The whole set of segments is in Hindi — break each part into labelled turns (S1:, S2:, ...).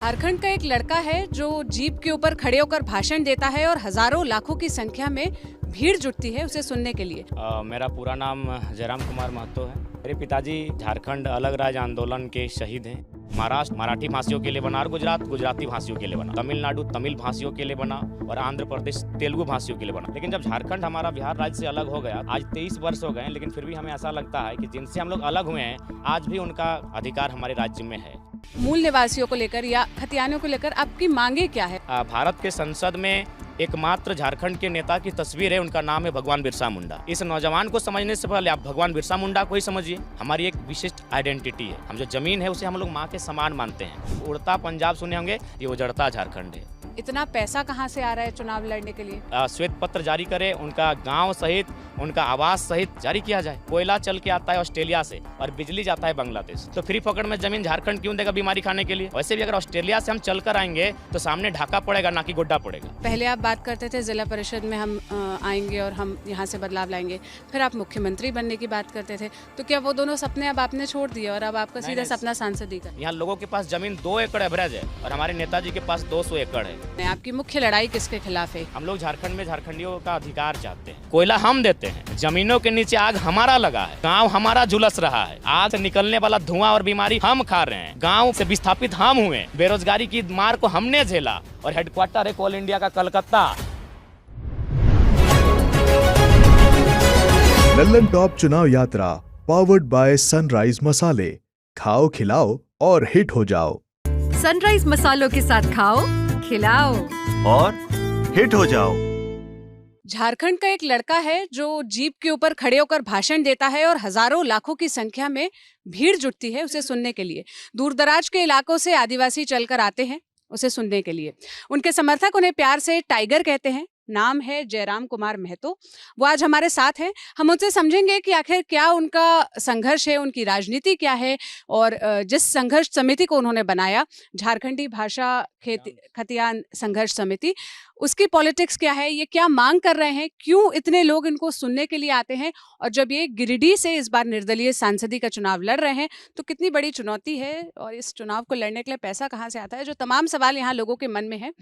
S1: झारखंड का एक लड़का है जो जीप के ऊपर खड़े होकर भाषण देता है और हजारों लाखों की संख्या में भीड़ जुटती है उसे सुनने के लिए।
S2: मेरा पूरा नाम जयराम कुमार महतो है। मेरे पिताजी झारखंड अलग राज्य आंदोलन के शहीद हैं। महाराष्ट्र मराठी भाषियों के लिए बना और गुजरात गुजराती भाषियों के लिए बना, तमिलनाडु तमिल भाषियों के लिए बना और आंध्र प्रदेश तेलुगु भाषियों के लिए बना। लेकिन जब झारखंड हमारा बिहार राज्य से अलग हो गया, आज 23 वर्ष हो गए, लेकिन फिर भी हमें ऐसा लगता है कि जिनसे हम लोग अलग हुए हैं आज भी उनका अधिकार हमारे राज्य में है।
S1: मूल निवासियों को लेकर या खतियानियों को लेकर आपकी मांगे क्या है?
S2: भारत के संसद में एकमात्र झारखंड के नेता की तस्वीर है, उनका नाम है भगवान बिरसा मुंडा। इस नौजवान को समझने से पहले आप भगवान बिरसा मुंडा को ही समझिए। हमारी एक विशिष्ट आइडेंटिटी है। हम जो जमीन है उसे हम लोग माँ के समान मानते हैं। उड़ता पंजाब सुने होंगे, ये उजड़ता झारखंड है।
S1: इतना पैसा कहाँ से आ रहा है चुनाव लड़ने के लिए?
S2: श्वेत पत्र जारी करे, उनका गांव सहित उनका आवास सहित जारी किया जाए। कोयला चल के आता है ऑस्ट्रेलिया से और बिजली जाता है बांग्लादेश, तो फ्री पकड़ में जमीन झारखंड क्यों देगा बीमारी खाने के लिए? वैसे भी अगर ऑस्ट्रेलिया से हम चल कर आएंगे तो सामने ढाका पड़ेगा, ना कि गोड्डा पड़ेगा।
S1: पहले आप बात करते थे जिला परिषद में हम आएंगे और हम यहाँ से बदलाव लाएंगे, फिर आप मुख्यमंत्री बनने की बात करते थे, तो क्या वो दोनों सपने अब आपने छोड़ दिए और अब आपका सीधा सपना सांसदी का?
S2: यहाँ लोगों के पास जमीन 2 एकड़ एवरेज है और हमारे नेताजी के पास 200 एकड़ है।
S1: आपकी मुख्य लड़ाई किसके खिलाफ है?
S2: हम लोग झारखंड में झारखंडियों का अधिकार चाहते हैं। कोयला हम देते हैं, जमीनों के नीचे आग हमारा लगा है, गांव हमारा झुलस रहा है, आग से निकलने वाला धुआं और बीमारी हम खा रहे हैं, गांव से विस्थापित हम हुए, बेरोजगारी की मार को हमने झेला और हेडक्वार्टर है कोल इंडिया का कलकत्ता।
S3: लल्लन टॉप चुनाव यात्रा पावर्ड बाय सनराइज मसाले। खाओ खिलाओ और हिट हो जाओ।
S4: सनराइज मसालों के साथ खाओ खिलाओ
S5: और हिट हो जाओ।
S1: झारखंड का एक लड़का है जो जीप के ऊपर खड़े होकर भाषण देता है और हजारों लाखों की संख्या में भीड़ जुटती है उसे सुनने के लिए। दूर दराज के इलाकों से आदिवासी चलकर आते हैं उसे सुनने के लिए। उनके समर्थक उन्हें प्यार से टाइगर कहते हैं। नाम है जयराम कुमार महतो। वो आज हमारे साथ हैं। हम उनसे समझेंगे कि आखिर क्या उनका संघर्ष है, उनकी राजनीति क्या है और जिस संघर्ष समिति को उन्होंने बनाया, झारखंडी भाषा खतियान संघर्ष समिति, उसकी पॉलिटिक्स क्या है, ये क्या मांग कर रहे हैं, क्यों इतने लोग इनको सुनने के लिए आते हैं, और जब ये गिरिडीह से इस बार निर्दलीय सांसदी का चुनाव लड़ रहे हैं तो कितनी बड़ी चुनौती है और इस चुनाव को लड़ने के लिए पैसा कहाँ से आता है। जो तमाम सवाल यहाँ लोगों के मन में है,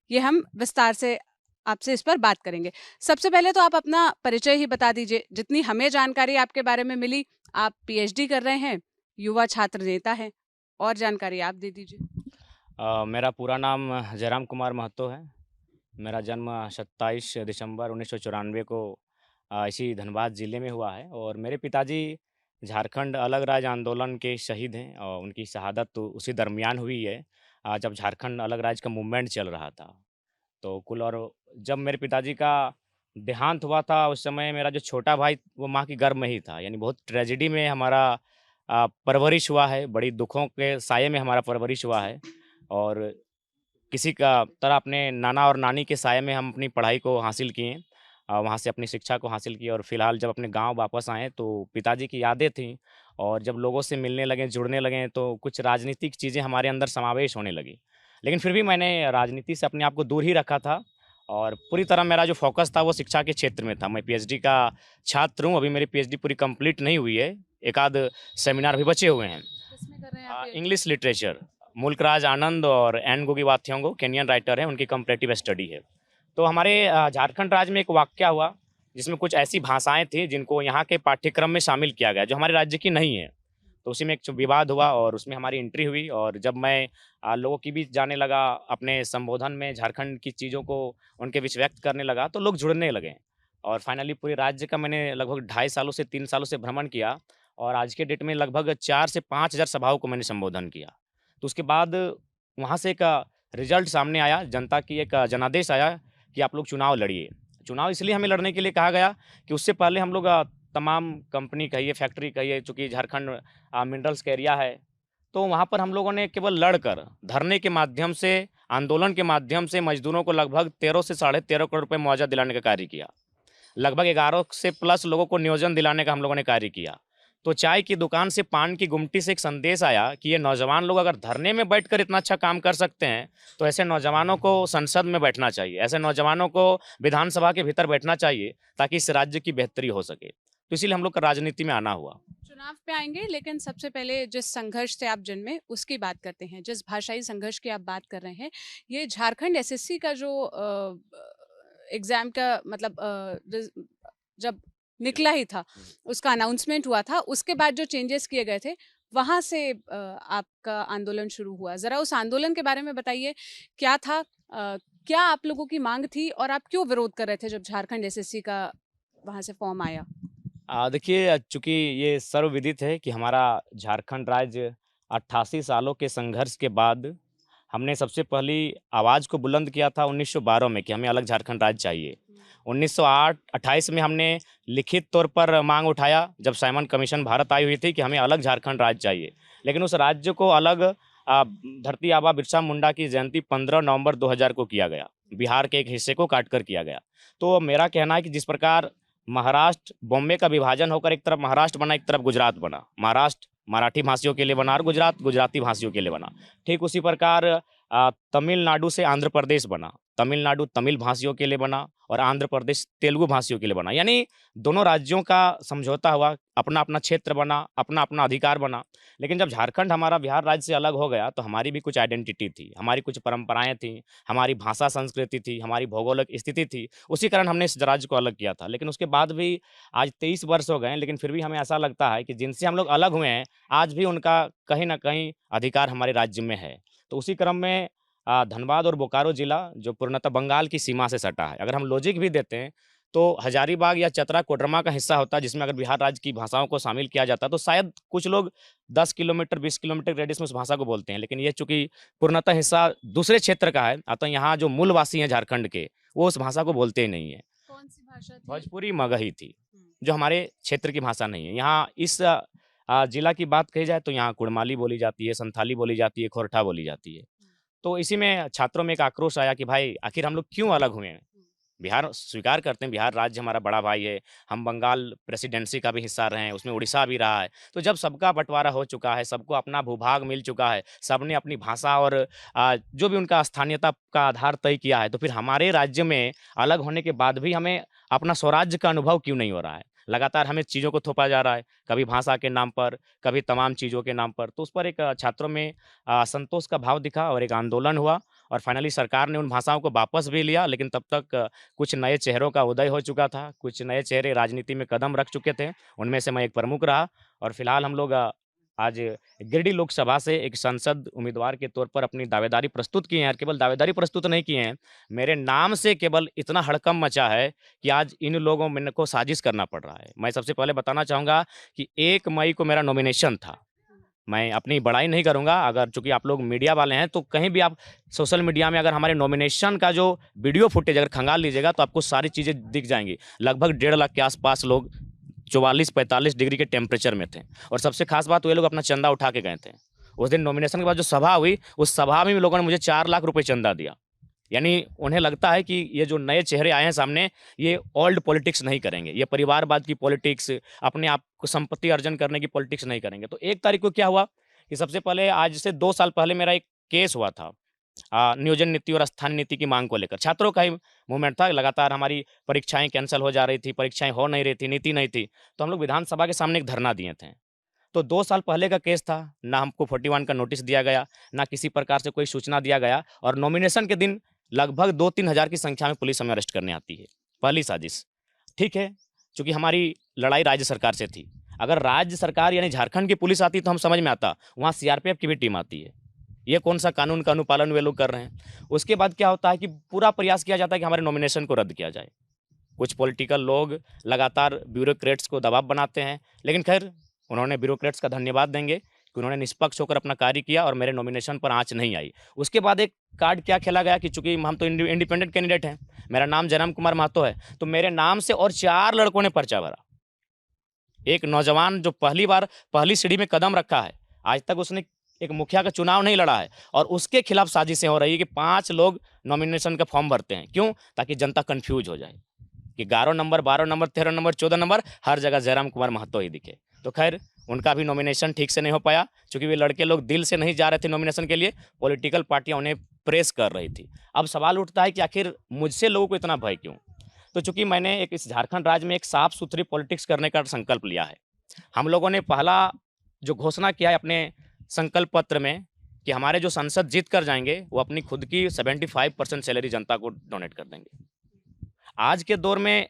S1: ये हम विस्तार से आपसे इस पर बात करेंगे। सबसे पहले तो आप अपना परिचय ही बता दीजिए। जितनी हमें जानकारी आपके बारे में मिली, आप पीएचडी कर रहे हैं, युवा छात्र नेता हैं, और जानकारी आप दे दीजिए।
S2: मेरा पूरा नाम जयराम कुमार महतो है। मेरा जन्म 27 दिसंबर 1994 को इसी धनबाद ज़िले में हुआ है और मेरे पिताजी झारखंड अलग राज्य आंदोलन के शहीद हैं और उनकी शहादत तो उसी दरमियान हुई है जब झारखंड अलग राज्य का मूवमेंट चल रहा था। तो कुल और जब मेरे पिताजी का देहांत हुआ था उस समय मेरा जो छोटा भाई वो माँ की गर्भ में ही था। यानी बहुत ट्रेजेडी में हमारा परवरिश हुआ है, बड़ी दुखों के साये में हमारा परवरिश हुआ है और किसी का तरह अपने नाना और नानी के साये में हम अपनी पढ़ाई को हासिल किए, वहाँ से अपनी शिक्षा को हासिल की और फिलहाल जब अपने गांव वापस आए तो पिताजी की यादें थीं और जब लोगों से मिलने लगे, जुड़ने लगे तो कुछ राजनीतिक चीज़ें हमारे अंदर समावेश होने लगी। लेकिन फिर भी मैंने राजनीति से अपने आप को दूर ही रखा था और पूरी तरह मेरा जो फोकस था वो शिक्षा के क्षेत्र में था। मैं पीएचडी का छात्र हूँ। अभी मेरी पीएचडी पूरी कंप्लीट नहीं हुई है, एक आध सेमिनार भी बचे हुए हैं। इंग्लिश लिटरेचर, मुल्कराज आनंद और एन गोगी वात्योंगो केनियन राइटर हैं, उनकी कंपैरेटिव स्टडी है। तो हमारे झारखंड राज्य में एक वाकया हुआ जिसमें कुछ ऐसी भाषाएं थी जिनको यहाँ के पाठ्यक्रम में शामिल किया गया जो हमारे राज्य की नहीं है। तो उसी में एक विवाद हुआ और उसमें हमारी एंट्री हुई और जब मैं लोगों के बीच जाने लगा, अपने संबोधन में झारखंड की चीज़ों को उनके बीच व्यक्त करने लगा तो लोग जुड़ने लगे और फाइनली पूरे राज्य का मैंने लगभग 2.5 सालों से 3 सालों से भ्रमण किया और आज के डेट में लगभग 4 से 5 हज़ार सभाओं को मैंने संबोधन किया। तो उसके बाद वहाँ से एक रिजल्ट सामने आया, जनता की एक जनादेश आया कि आप लोग चुनाव लड़िए। चुनाव इसलिए हमें लड़ने के लिए कहा गया कि उससे पहले हम लोग तमाम कंपनी कहिए, फैक्ट्री कहिए, चूँकि झारखंड मिनरल्स का एरिया है, तो वहाँ पर हम लोगों ने केवल लड़कर धरने के माध्यम से, आंदोलन के माध्यम से मजदूरों को लगभग 13 से 13.5 करोड़ रुपये मुआवजा दिलाने का कार्य किया। लगभग 11 से प्लस लोगों को नियोजन दिलाने का हम लोगों ने कार्य किया। तो चाय की दुकान से पान की गुमटी से एक संदेश आया कि ये नौजवान लोग अगर धरने में बैठकर इतना अच्छा काम कर सकते हैं तो ऐसे नौजवानों को संसद में बैठना चाहिए, ऐसे नौजवानों को विधानसभा के भीतर बैठना चाहिए ताकि इस राज्य की बेहतरी हो सके। तो इसीलिए हम लोग का राजनीति में आना हुआ।
S1: चुनाव पे आएंगे, लेकिन सबसे पहले जिस संघर्ष से आप जन्मे उसकी बात करते हैं। जिस भाषाई संघर्ष की आप बात कर रहे हैं, ये झारखंड एसएससी का जो एग्जाम का मतलब जब निकला ही था, उसका अनाउंसमेंट हुआ था, उसके बाद जो चेंजेस किए गए थे वहां से आपका आंदोलन शुरू हुआ। जरा उस आंदोलन के बारे में बताइए, क्या था, क्या आप लोगों की मांग थी और आप क्यों विरोध कर रहे थे जब झारखंड एसएससी का वहां से फॉर्म आया?
S2: देखिए, चूँकि ये सर्वविदित है कि हमारा झारखंड राज्य 88 सालों के संघर्ष के बाद हमने सबसे पहली आवाज़ को बुलंद किया था 1912 में कि हमें अलग झारखंड राज्य चाहिए। 1928 में हमने लिखित तौर पर मांग उठाया जब साइमन कमीशन भारत आई हुई थी कि हमें अलग झारखंड राज्य चाहिए। लेकिन उस राज्य को अलग धरती आबा बिरसा मुंडा की जयंती 15 नवंबर 2000 को किया गया। बिहार के एक हिस्से को काट कर किया गया। तो मेरा कहना है कि जिस प्रकार महाराष्ट्र बॉम्बे का विभाजन होकर एक तरफ महाराष्ट्र बना, एक तरफ गुजरात बना। महाराष्ट्र मराठी भाषियों के लिए बना और गुजरात गुजराती भाषियों के लिए बना। ठीक उसी प्रकार तमिलनाडु से आंध्र प्रदेश बना। तमिलनाडु तमिल भाषियों के लिए बना और आंध्र प्रदेश तेलुगु भाषियों के लिए बना। यानी दोनों राज्यों का समझौता हुआ, अपना अपना क्षेत्र बना, अपना अपना अधिकार बना। लेकिन जब झारखंड हमारा बिहार राज्य से अलग हो गया तो हमारी भी कुछ आइडेंटिटी थी, हमारी कुछ परंपराएं थी, हमारी भाषा संस्कृति थी, हमारी भौगोलिक स्थिति थी। उसी कारण हमने इस राज्य को अलग किया था। लेकिन उसके बाद भी आज 23 वर्ष हो गए हैं, लेकिन फिर भी हमें ऐसा लगता है कि जिनसे हम लोग अलग हुए हैं आज भी उनका कहीं ना कहीं अधिकार हमारे राज्य में है। तो उसी क्रम में धनबाद और बोकारो जिला जो पूर्णतः बंगाल की सीमा से सटा है, अगर हम लॉजिक भी देते हैं तो हजारीबाग या चतरा कोडरमा का हिस्सा होता है, जिसमें अगर बिहार राज्य की भाषाओं को शामिल किया जाता तो शायद कुछ लोग 10 किलोमीटर 20 किलोमीटर रेडियस में उस भाषा को बोलते हैं। लेकिन ये चूंकि पूर्णतः हिस्सा दूसरे क्षेत्र का है, अतः यहाँ जो मूलवासी हैं झारखंड के वो उस भाषा को बोलते ही नहीं है।
S1: कौन सी भाषा थी?
S2: भोजपुरी मगही थी, जो हमारे क्षेत्र की भाषा नहीं है। यहाँ इस जिला की बात कही जाए तो यहाँ कुड़माली बोली जाती है, संथाली बोली जाती है, खोरठा बोली जाती है। तो इसी में छात्रों में एक आक्रोश आया कि भाई आखिर हम लोग क्यों अलग हुए हैं। बिहार स्वीकार करते हैं, बिहार राज्य हमारा बड़ा भाई है, हम बंगाल प्रेसिडेंसी का भी हिस्सा रहे हैं, उसमें उड़ीसा भी रहा है। तो जब सबका बंटवारा हो चुका है, सबको अपना भूभाग मिल चुका है, सबने अपनी भाषा और जो भी उनका स्थानीयता का आधार तय किया है, तो फिर हमारे राज्य में अलग होने के बाद भी हमें अपना स्वराज्य का अनुभव क्यों नहीं हो रहा है। लगातार हमें चीज़ों को थोपा जा रहा है, कभी भाषा के नाम पर, कभी तमाम चीज़ों के नाम पर। तो उस पर एक छात्रों में असंतोष का भाव दिखा और एक आंदोलन हुआ और फाइनली सरकार ने उन भाषाओं को वापस भी लिया। लेकिन तब तक कुछ नए चेहरों का उदय हो चुका था, कुछ नए चेहरे राजनीति में कदम रख चुके थे, उनमें से मैं एक प्रमुख रहा। और फिलहाल हम लोग आज गिरिडीह लोकसभा से एक सांसद उम्मीदवार के तौर पर अपनी दावेदारी प्रस्तुत किए हैं। और केवल दावेदारी प्रस्तुत नहीं किए हैं, मेरे नाम से केवल इतना हड़कंप मचा है कि आज इन लोगों में को साजिश करना पड़ रहा है। मैं सबसे पहले बताना चाहूँगा कि 1 मई को मेरा नॉमिनेशन था। मैं अपनी बड़ाई नहीं करूँगा, अगर चूँकि आप लोग मीडिया वाले हैं तो कहीं भी आप सोशल मीडिया में अगर हमारे नॉमिनेशन का जो वीडियो फुटेज अगर खंगाल लीजिएगा तो आपको सारी चीज़ें दिख जाएंगी। लगभग 1.5 लाख के आसपास लोग 44-45 डिग्री के टेम्परेचर में थे। और सबसे खास बात, वो लोग अपना चंदा उठा के गए थे। उस दिन नॉमिनेशन के बाद जो सभा हुई, उस सभा में भी लोगों ने मुझे 4 लाख रुपए चंदा दिया। यानी उन्हें लगता है कि ये जो नए चेहरे आए हैं सामने, ये ओल्ड पॉलिटिक्स नहीं करेंगे, ये परिवारवाद की पॉलिटिक्स, अपने आप को संपत्ति अर्जन करने की पॉलिटिक्स नहीं करेंगे। तो 1 तारीख को क्या हुआ कि सबसे पहले आज से 2 साल पहले मेरा एक केस हुआ था नियोजन नीति और स्थानीय नीति की मांग को लेकर। छात्रों का ही मूवमेंट था, लगातार हमारी परीक्षाएं कैंसिल हो जा रही थी, परीक्षाएं हो नहीं रही थी, नीति नहीं थी। तो हम लोग विधानसभा के सामने एक धरना दिए थे। तो 2 साल पहले का केस था, ना हमको 41 का नोटिस दिया गया, ना किसी प्रकार से कोई सूचना दिया गया। और नॉमिनेशन के दिन लगभग 2-3 हज़ार की संख्या में पुलिस हमें अरेस्ट करने आती है। पहली साजिश। ठीक है, चूँकि हमारी लड़ाई राज्य सरकार से थी। अगर राज्य सरकार यानी झारखंड की पुलिस आती तो हम समझ में आता, वहाँ सीआरपीएफ की भी टीम आती है। ये कौन सा कानून का अनुपालन वे लोग कर रहे हैं। उसके बाद क्या होता है कि पूरा प्रयास किया जाता है कि हमारे नॉमिनेशन को रद्द किया जाए। कुछ पॉलिटिकल लोग लगातार ब्यूरोक्रेट्स को दबाव बनाते हैं, लेकिन खैर उन्होंने ब्यूरोक्रेट्स का धन्यवाद देंगे कि उन्होंने निष्पक्ष होकर अपना कार्य किया और मेरे नॉमिनेशन पर आँच नहीं आई। उसके बाद एक कार्ड क्या खेला गया कि चूंकि हम तो इंडिपेंडेंट कैंडिडेट हैं, मेरा नाम जयराम कुमार महतो है, तो मेरे नाम से और 4 लड़कों ने पर्चा भरा। एक नौजवान जो पहली बार पहली सीढ़ी में कदम रखा है, आज तक उसने एक मुखिया का चुनाव नहीं लड़ा है, और उसके खिलाफ साजिशें हो रही है कि 5 लोग नॉमिनेशन का फॉर्म भरते हैं। क्यों? ताकि जनता कंफ्यूज हो जाए कि 11 नंबर, 12 नंबर, 13 नंबर, 14 नंबर हर जगह जयराम कुमार महतो ही दिखे। तो खैर उनका भी नॉमिनेशन ठीक से नहीं हो पाया, क्योंकि वे लड़के लोग दिल से नहीं जा रहे थे नॉमिनेशन के लिए, पॉलिटिकल पार्टियां उन्हें प्रेस कर रही थी। अब सवाल उठता है कि आखिर मुझसे लोगों को इतना भय क्यों? तो चूंकि मैंने एक इस झारखंड राज्य में एक साफ सुथरी पॉलिटिक्स करने का संकल्प लिया है, हम लोगों ने पहला जो घोषणा किया है अपने संकल्प पत्र में कि हमारे जो सांसद जीत कर जाएंगे वो अपनी खुद की 75% सैलरी जनता को डोनेट कर देंगे। आज के दौर में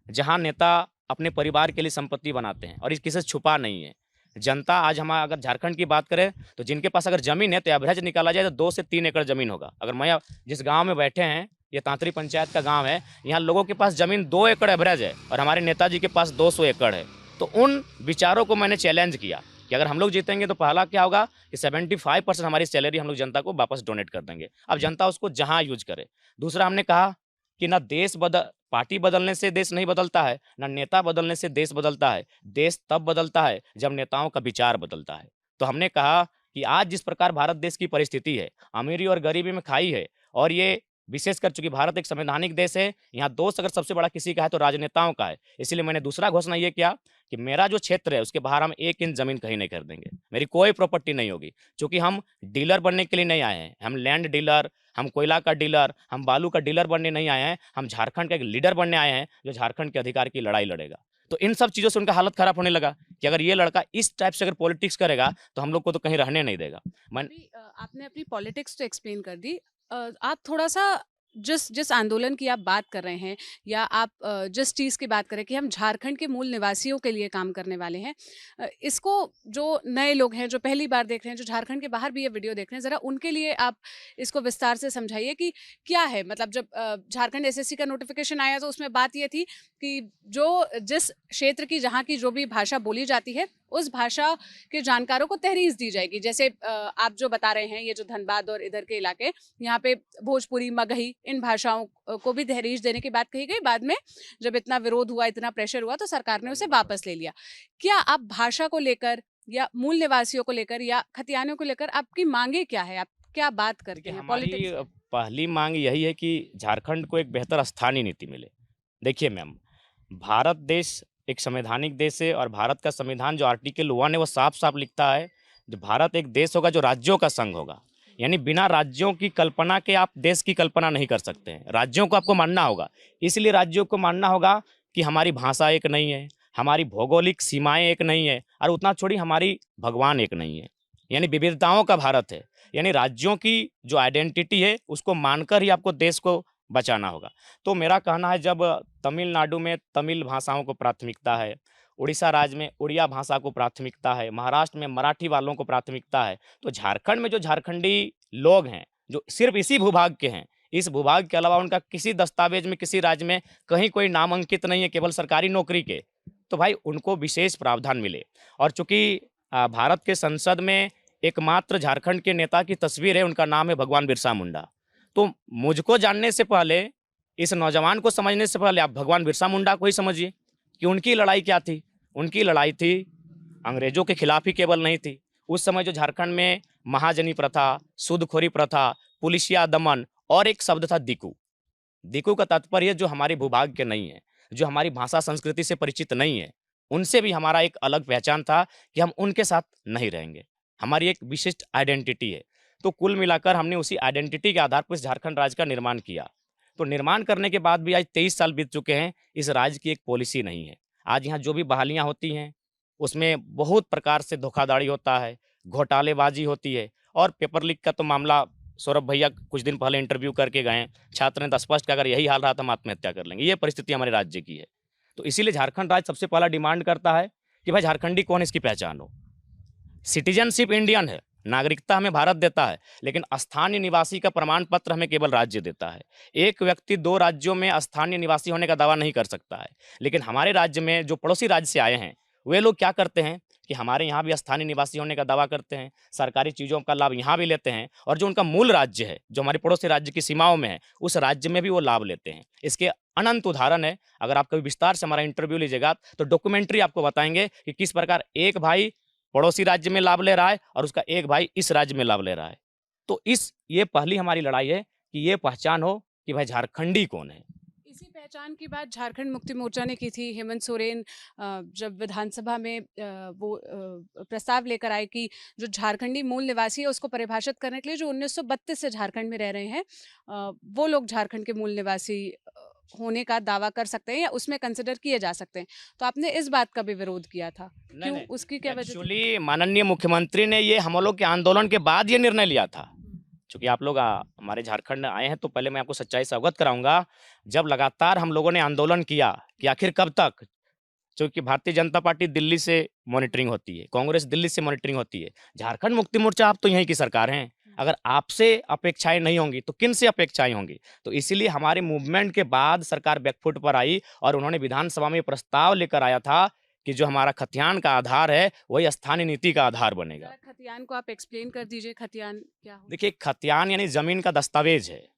S2: जहां नेता अपने परिवार के लिए संपत्ति बनाते हैं और इस किसी से छुपा नहीं है, जनता आज हम अगर झारखंड की बात करें तो जिनके पास अगर जमीन है तो एवरेज निकाला जाए तो 2 से 3 एकड़ जमीन होगा। अगर मैं जिस गांव में बैठे हैं, ये तांतरी पंचायत का गांव है, यहाँ लोगों के पास जमीन 2 एकड़ एवरेज है और हमारे नेताजी के पास 200 एकड़ है। तो उन विचारों को मैंने चैलेंज किया कि अगर हम लोग जीतेंगे तो पहला क्या होगा कि 75% हमारी सैलरी हम लोग जनता को वापस डोनेट कर देंगे। अब जनता उसको जहाँ यूज करे। दूसरा हमने कहा कि ना पार्टी बदलने से देश नहीं बदलता है, ना नेता बदलने से देश बदलता है। देश तब बदलता है जब नेताओं का विचार बदलता है। तो हमने कहा कि आज जिस प्रकार भारत देश की परिस्थिति है, अमीरी और गरीबी में खाई है, और ये विशेषकर चूंकि भारत एक संवैधानिक देश है, यहाँ दोष अगर सबसे बड़ा किसी का है तो राजनेताओं का है। इसलिए मैंने दूसरा घोषणा ये किया कि मेरा जो क्षेत्र है उसके बाहर हम 1 इंच जमीन कहीं नहीं कर देंगे, मेरी कोई प्रॉपर्टी नहीं होगी। क्योंकि हम डीलर बनने के लिए नहीं आए हैं, हम लैंड डीलर, हम कोयला का डीलर, हम बालू का डीलर बनने नहीं आए हैं, हम झारखंड का एक लीडर बनने आए हैं जो झारखंड के अधिकार की लड़ाई लड़ेगा। तो इन सब चीज़ों से उनका हालत खराब होने लगा कि अगर ये लड़का इस टाइप से अगर पॉलिटिक्स करेगा तो हम लोग को तो कहीं रहने नहीं देगा।
S1: आपने अपनी पॉलिटिक्स तो एक्सप्लेन कर दी। आप थोड़ा सा जिस आंदोलन की आप बात कर रहे हैं या आप जिस चीज़ की बात करें कि हम झारखंड के मूल निवासियों के लिए काम करने वाले हैं, इसको जो नए लोग हैं जो पहली बार देख रहे हैं, जो झारखंड के बाहर भी ये वीडियो देख रहे हैं, ज़रा उनके लिए आप इसको विस्तार से समझाइए कि क्या है। मतलब जब झारखंड एसएससी का नोटिफिकेशन आया तो उसमें बात ये थी कि जिस क्षेत्र की जहाँ की जो भी भाषा बोली जाती है उस भाषा के जानकारों को तहरीर दी जाएगी। जैसे आप जो बता रहे हैं, ये जो धनबाद और इधर के इलाके, यहाँ पे भोजपुरी, मगही, इन भाषाओं को भी तहरीर देने की बात कही गई। बाद में जब इतना विरोध हुआ, इतना प्रेशर हुआ तो सरकार ने उसे वापस ले लिया। क्या आप भाषा को लेकर या मूल निवासियों को लेकर या खतियानियों को लेकर आपकी मांगे क्या है, आप क्या बात करते हैं?
S2: हमारी पहली मांग यही है कि झारखंड को एक बेहतर स्थानीय नीति मिले। देखिए मैम, भारत देश एक संवैधानिक देश है और भारत का संविधान जो आर्टिकल 1 है वो साफ साफ लिखता है जो भारत एक देश होगा जो राज्यों का संघ होगा। यानी बिना राज्यों की कल्पना के आप देश की कल्पना नहीं कर सकते हैं, राज्यों को आपको मानना होगा। इसलिए राज्यों को मानना होगा कि हमारी भाषा एक नहीं है, हमारी भौगोलिक सीमाएं एक नहीं है, और उतना छोड़ी हमारी भगवान एक नहीं है। यानी विविधताओं का भारत है। यानी राज्यों की जो आइडेंटिटी है उसको मानकर ही आपको देश को बचाना होगा। तो मेरा कहना है, जब तमिलनाडु में तमिल भाषाओं को प्राथमिकता है, उड़ीसा राज्य में उड़िया भाषा को प्राथमिकता है, महाराष्ट्र में मराठी वालों को प्राथमिकता है, तो झारखंड में जो झारखंडी लोग हैं जो सिर्फ इसी भूभाग के हैं, इस भूभाग के अलावा उनका किसी दस्तावेज में किसी राज्य में कहीं कोई नाम अंकित नहीं है, केवल सरकारी नौकरी के, तो भाई उनको विशेष प्रावधान मिले। और चूंकि भारत के संसद में एकमात्र झारखंड के नेता की तस्वीर है, उनका नाम है भगवान बिरसा मुंडा। तो मुझको जानने से पहले, इस नौजवान को समझने से पहले आप भगवान बिरसा मुंडा को ही समझिए कि उनकी लड़ाई क्या थी। उनकी लड़ाई थी अंग्रेजों के खिलाफ ही केवल नहीं थी। उस समय जो झारखंड में महाजनी प्रथा, सूदखोरी प्रथा, पुलिसिया दमन और एक शब्द था दिकू। दिकू का तात्पर्य जो हमारी भूभाग के नहीं है, जो हमारी भाषा संस्कृति से परिचित नहीं है, उनसे भी हमारा एक अलग पहचान था कि हम उनके साथ नहीं रहेंगे। हमारी एक विशिष्ट आइडेंटिटी है। तो कुल मिलाकर हमने उसी आइडेंटिटी के आधार पर झारखंड राज्य का निर्माण किया। तो निर्माण करने के बाद भी आज 23 साल बीत चुके हैं, इस राज्य की एक पॉलिसी नहीं है। आज यहाँ जो भी बहालियाँ होती हैं उसमें बहुत प्रकार से धोखाधड़ी होता है, घोटालेबाजी होती है। और पेपर लीक का तो मामला सौरभ भैया कुछ दिन पहले इंटरव्यू करके गए, छात्र ने तो स्पष्ट किया अगर यही हाल रहा तो हम आत्महत्या कर लेंगे। ये परिस्थिति हमारे राज्य की है। तो इसीलिए झारखंड राज्य सबसे पहला डिमांड करता है कि भाई झारखंडी कौन, इसकी पहचान हो। सिटीजनशिप इंडियन है, नागरिकता हमें भारत देता है, लेकिन स्थानीय निवासी का प्रमाण पत्र हमें केवल राज्य देता है। एक व्यक्ति 2 राज्यों में स्थानीय निवासी होने का दावा नहीं कर सकता है। लेकिन हमारे राज्य में जो पड़ोसी राज्य से आए हैं वे लोग क्या करते हैं कि हमारे यहाँ भी स्थानीय निवासी होने का दावा करते हैं, सरकारी चीज़ों का लाभ यहाँ भी लेते हैं, और जो उनका मूल राज्य है, जो हमारे पड़ोसी राज्य की सीमाओं में है, उस राज्य में भी वो लाभ लेते हैं। इसके अनंत उदाहरण है। अगर आप कभी विस्तार से हमारा इंटरव्यू लीजिएगा तो डॉक्यूमेंट्री आपको बताएंगे कि किस प्रकार एक भाई पड़ोसी राज्य में लाभ ले रहा है और उसका एक भाई इस राज्य में लाभ ले रहा है। तो ये पहली हमारी लड़ाई है कि ये पहचान हो कि भाई झारखंडी कौन है।
S1: इसी पहचान की बात झारखंड मुक्ति मोर्चा ने की थी। हेमंत सोरेन जब विधानसभा में वो प्रस्ताव लेकर आए कि जो झारखंडी मूल निवासी है उसको परिभाषित करने के लिए जो 1932 से झारखंड में रह रहे हैं वो लोग झारखंड के मूल निवासी होने का दावा कर सकते हैं या उसमें कंसिडर किए जा सकते हैं। तो आपने इस बात का भी विरोध किया था, क्यों, उसकी क्या वजह थी?
S2: एक्चुअली माननीय मुख्यमंत्री ने ये हम लोग के आंदोलन के बाद ये निर्णय लिया था। चूंकि आप लोग हमारे झारखंड आए हैं तो पहले मैं आपको सच्चाई से अवगत कराऊंगा। जब लगातार हम लोगों ने आंदोलन किया कि आखिर कब तक, क्योंकि भारतीय जनता पार्टी दिल्ली से मॉनिटरिंग होती है, कांग्रेस दिल्ली से मॉनिटरिंग होती है, झारखंड मुक्ति मोर्चा आप तो यहीं की सरकार हैं। अगर आपसे अपेक्षाएं नहीं होंगी तो किन से अपेक्षाएं होंगी? तो इसीलिए हमारे मूवमेंट के बाद सरकार बैकफुट पर आई और उन्होंने विधानसभा में प्रस्ताव लेकर आया था कि जो हमारा खतियान का आधार है वही स्थानीय नीति का आधार बनेगा।
S1: जरा खतियान को आप एक्सप्लेन कर दीजिए, खतियान क्या हो?
S2: देखिए, खतियान यानी जमीन का दस्तावेज है,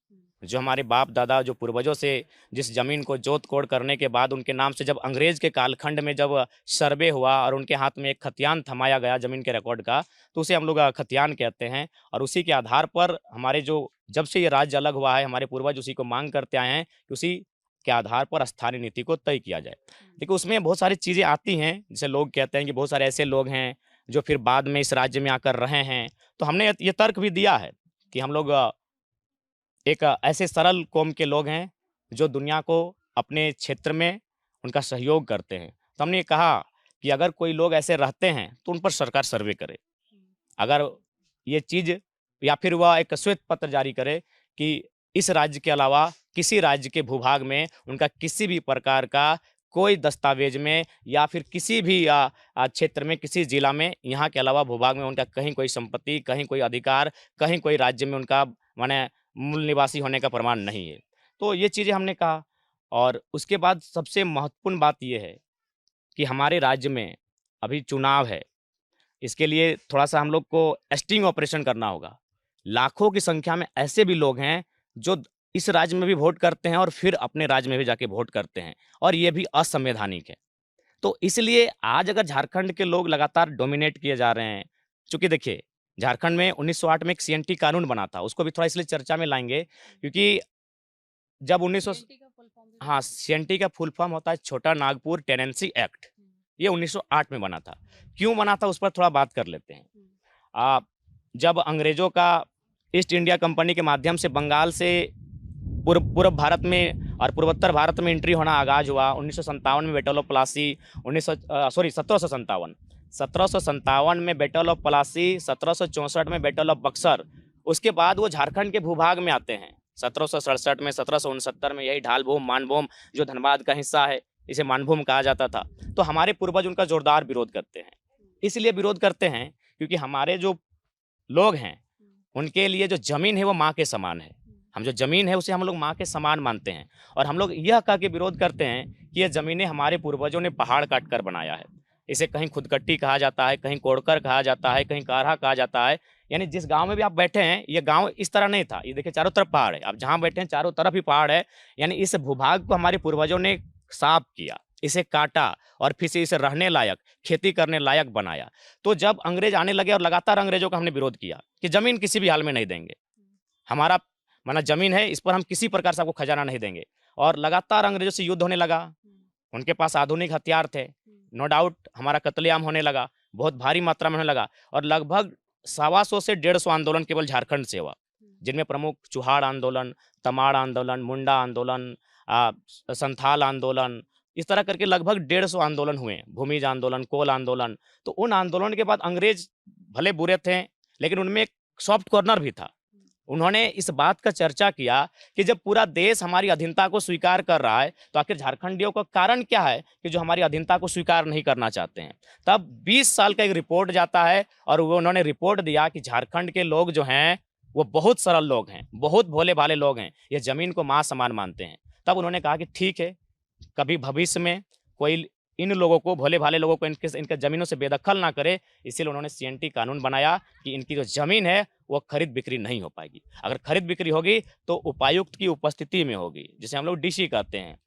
S2: जो हमारे बाप दादा जो पूर्वजों से जिस जमीन को जोत कोड़ करने के बाद उनके नाम से जब अंग्रेज के कालखंड में जब सर्वे हुआ और उनके हाथ में एक खतियान थमाया गया जमीन के रिकॉर्ड का, तो उसे हम लोग खतियान कहते हैं। और उसी के आधार पर हमारे जो जब से ये राज्य अलग हुआ है, हमारे पूर्वज उसी को मांग करते आए हैं कि उसी के आधार पर स्थानीय नीति को तय किया जाए। देखिए, उसमें बहुत सारी चीज़ें आती हैं, जैसे लोग कहते हैं कि बहुत सारे ऐसे लोग हैं जो फिर बाद में इस राज्य में आकर रहे हैं। तो हमने ये तर्क भी दिया है कि हम लोग एक ऐसे सरल कौम के लोग हैं जो दुनिया को अपने क्षेत्र में उनका सहयोग करते हैं। तो हमने ये कहा कि अगर कोई लोग ऐसे रहते हैं तो उन पर सरकार सर्वे करे। अगर ये चीज़ या फिर वह एक श्वेत पत्र जारी करे कि इस राज्य के अलावा किसी राज्य के भूभाग में उनका किसी भी प्रकार का कोई दस्तावेज में या फिर किसी भी क्षेत्र में, किसी जिला में, यहाँ के अलावा भूभाग में उनका कहीं कोई संपत्ति, कहीं कोई अधिकार, कहीं कोई राज्य में उनका माने मूल निवासी होने का प्रमाण नहीं है। तो ये चीज़ें हमने कहा। और उसके बाद सबसे महत्वपूर्ण बात ये है कि हमारे राज्य में अभी चुनाव है, इसके लिए थोड़ा सा हम लोग को स्टिंग ऑपरेशन करना होगा। लाखों की संख्या में ऐसे भी लोग हैं जो इस राज्य में भी वोट करते हैं और फिर अपने राज्य में भी जाके वोट करते हैं, और ये भी असंवैधानिक है। तो इसलिए आज अगर झारखंड के लोग लगातार डोमिनेट किए जा रहे हैं, चूँकि देखिए झारखंड में 1908 में एक सीएनटी कानून बना था, उसको भी थोड़ा इसलिए चर्चा में लाएंगे क्योंकि जब 1900 हाँ, सीएनटी का फुल फॉर्म होता है छोटा नागपुर टेनेंसी एक्ट। ये 1908 में बना था। क्यों बना था उस पर थोड़ा बात कर लेते हैं। जब अंग्रेजों का ईस्ट इंडिया कंपनी के माध्यम से बंगाल से पूर्व भारत में और पूर्वोत्तर भारत में एंट्री होना आगाज हुआ 1957 में बैटल ऑफ प्लासी, 1757 में बैटल ऑफ प्लासी, 1764 में बैटल ऑफ बक्सर। उसके बाद वो झारखंड के भूभाग में आते हैं 1767 में, 1769 में। यही ढालभूम, मानभूम जो धनबाद का हिस्सा है, इसे मानभूम कहा जाता था। तो हमारे पूर्वज उनका जोरदार विरोध करते हैं। इसलिए विरोध करते हैं क्योंकि हमारे जो लोग हैं उनके लिए जो जमीन है वो माँ के समान है। हम जो ज़मीन है उसे हम लोग माँ के समान मानते हैं, और हम लोग यह कह के विरोध करते हैं कि ये ज़मीनें हमारे पूर्वजों ने पहाड़ काट कर बनाया है। इसे कहीं खुदकट्टी कहा जाता है, कहीं कोड़कर कहा जाता है, कहीं काढ़ा कहा जाता है। यानी जिस गांव में भी आप बैठे हैं, ये गांव इस तरह नहीं था। ये देखिए चारों तरफ पहाड़ है, आप जहाँ बैठे हैं चारों तरफ ही पहाड़ है। यानी इस भूभाग को हमारे पूर्वजों ने साफ किया, इसे काटा और फिर से इसे रहने लायक, खेती करने लायक बनाया। तो जब अंग्रेज आने लगे और लगातार अंग्रेजों का हमने विरोध किया कि ज़मीन किसी भी हाल में नहीं देंगे, हमारा माना ज़मीन है, इस पर हम किसी प्रकार से आपको खजाना नहीं देंगे। और लगातार अंग्रेजों से युद्ध होने लगा। उनके पास आधुनिक हथियार थे, नो डाउट हमारा कत्लेआम होने लगा, बहुत भारी मात्रा में होने लगा। और लगभग 125 से 150 आंदोलन केवल झारखंड से हुआ, जिनमें प्रमुख चुहाड़ आंदोलन, तमाड़ आंदोलन, मुंडा आंदोलन, संथाल आंदोलन, इस तरह करके लगभग 150 आंदोलन हुए, भूमिज आंदोलन, कोल आंदोलन। तो उन आंदोलन के बाद अंग्रेज भले बुरे थे, लेकिन उनमें एक सॉफ्ट कॉर्नर भी था। उन्होंने इस बात का चर्चा किया कि जब पूरा देश हमारी अधीनता को स्वीकार कर रहा है, तो आखिर झारखंडियों का कारण क्या है कि जो हमारी अधीनता को स्वीकार नहीं करना चाहते हैं। तब 20 साल का एक रिपोर्ट जाता है और वो उन्होंने रिपोर्ट दिया कि झारखंड के लोग जो हैं वो बहुत सरल लोग हैं, बहुत भोले भाले लोग हैं, ये ज़मीन को माँ समान मानते हैं। तब उन्होंने कहा कि ठीक है, कभी भविष्य में कोई इन लोगों को, भोले भाले लोगों को इनके ज़मीनों से बेदखल ना करे। इसीलिए उन्होंने सीएनटी कानून बनाया कि इनकी जो ज़मीन है वो खरीद बिक्री नहीं हो पाएगी। अगर खरीद बिक्री होगी तो उपायुक्त की उपस्थिति में होगी, जिसे हम लोग डीसी कहते हैं।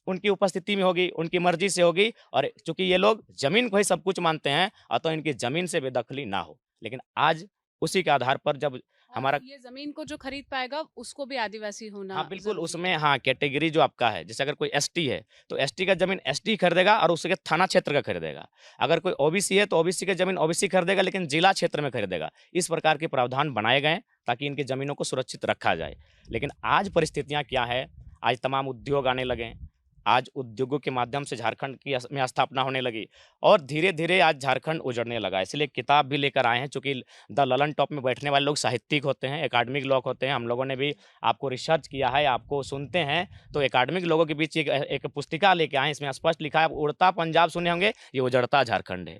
S2: उनकी उपस्थिति में होगी, उनकी मर्जी से होगी। और चूंकि ये लोग ज़मीन को ही सब कुछ मानते हैं, तो इनकी ज़मीन से बेदखली ना हो। लेकिन आज उसी के आधार पर जब हमारा
S1: ये जमीन को जो खरीद पाएगा उसको भी आदिवासी होना,
S2: हाँ बिल्कुल,
S1: जरूरी
S2: उसमें
S1: है।
S2: हाँ कैटेगरी जो आपका है, जैसे अगर कोई एसटी है तो एसटी का जमीन एसटी खरीदेगा और उसके थाना क्षेत्र का खरीदेगा। अगर कोई ओबीसी है तो ओबीसी की जमीन ओबीसी खरीदेगा, लेकिन जिला क्षेत्र में खरीदेगा। इस प्रकार के प्रावधान बनाए गए ताकि इनकी ज़मीनों को सुरक्षित रखा जाए। लेकिन आज परिस्थितियाँ क्या है, आज तमाम उद्योग आने लगे हैं। आज उद्योगों के माध्यम से झारखंड की में स्थापना होने लगी और धीरे धीरे आज झारखंड उजड़ने लगा। इसलिए किताब भी लेकर आए हैं, चूँकि द ललन टॉप में बैठने वाले लोग साहित्यिक होते हैं, एकेडमिक लोग होते हैं। हम लोगों ने भी आपको रिसर्च किया है, आपको सुनते हैं तो एकेडमिक लोगों के बीच एक पुस्तिका लेके आए हैं। इसमें स्पष्ट लिखा है, उड़ता पंजाब सुने होंगे, ये उजड़ता झारखंड है,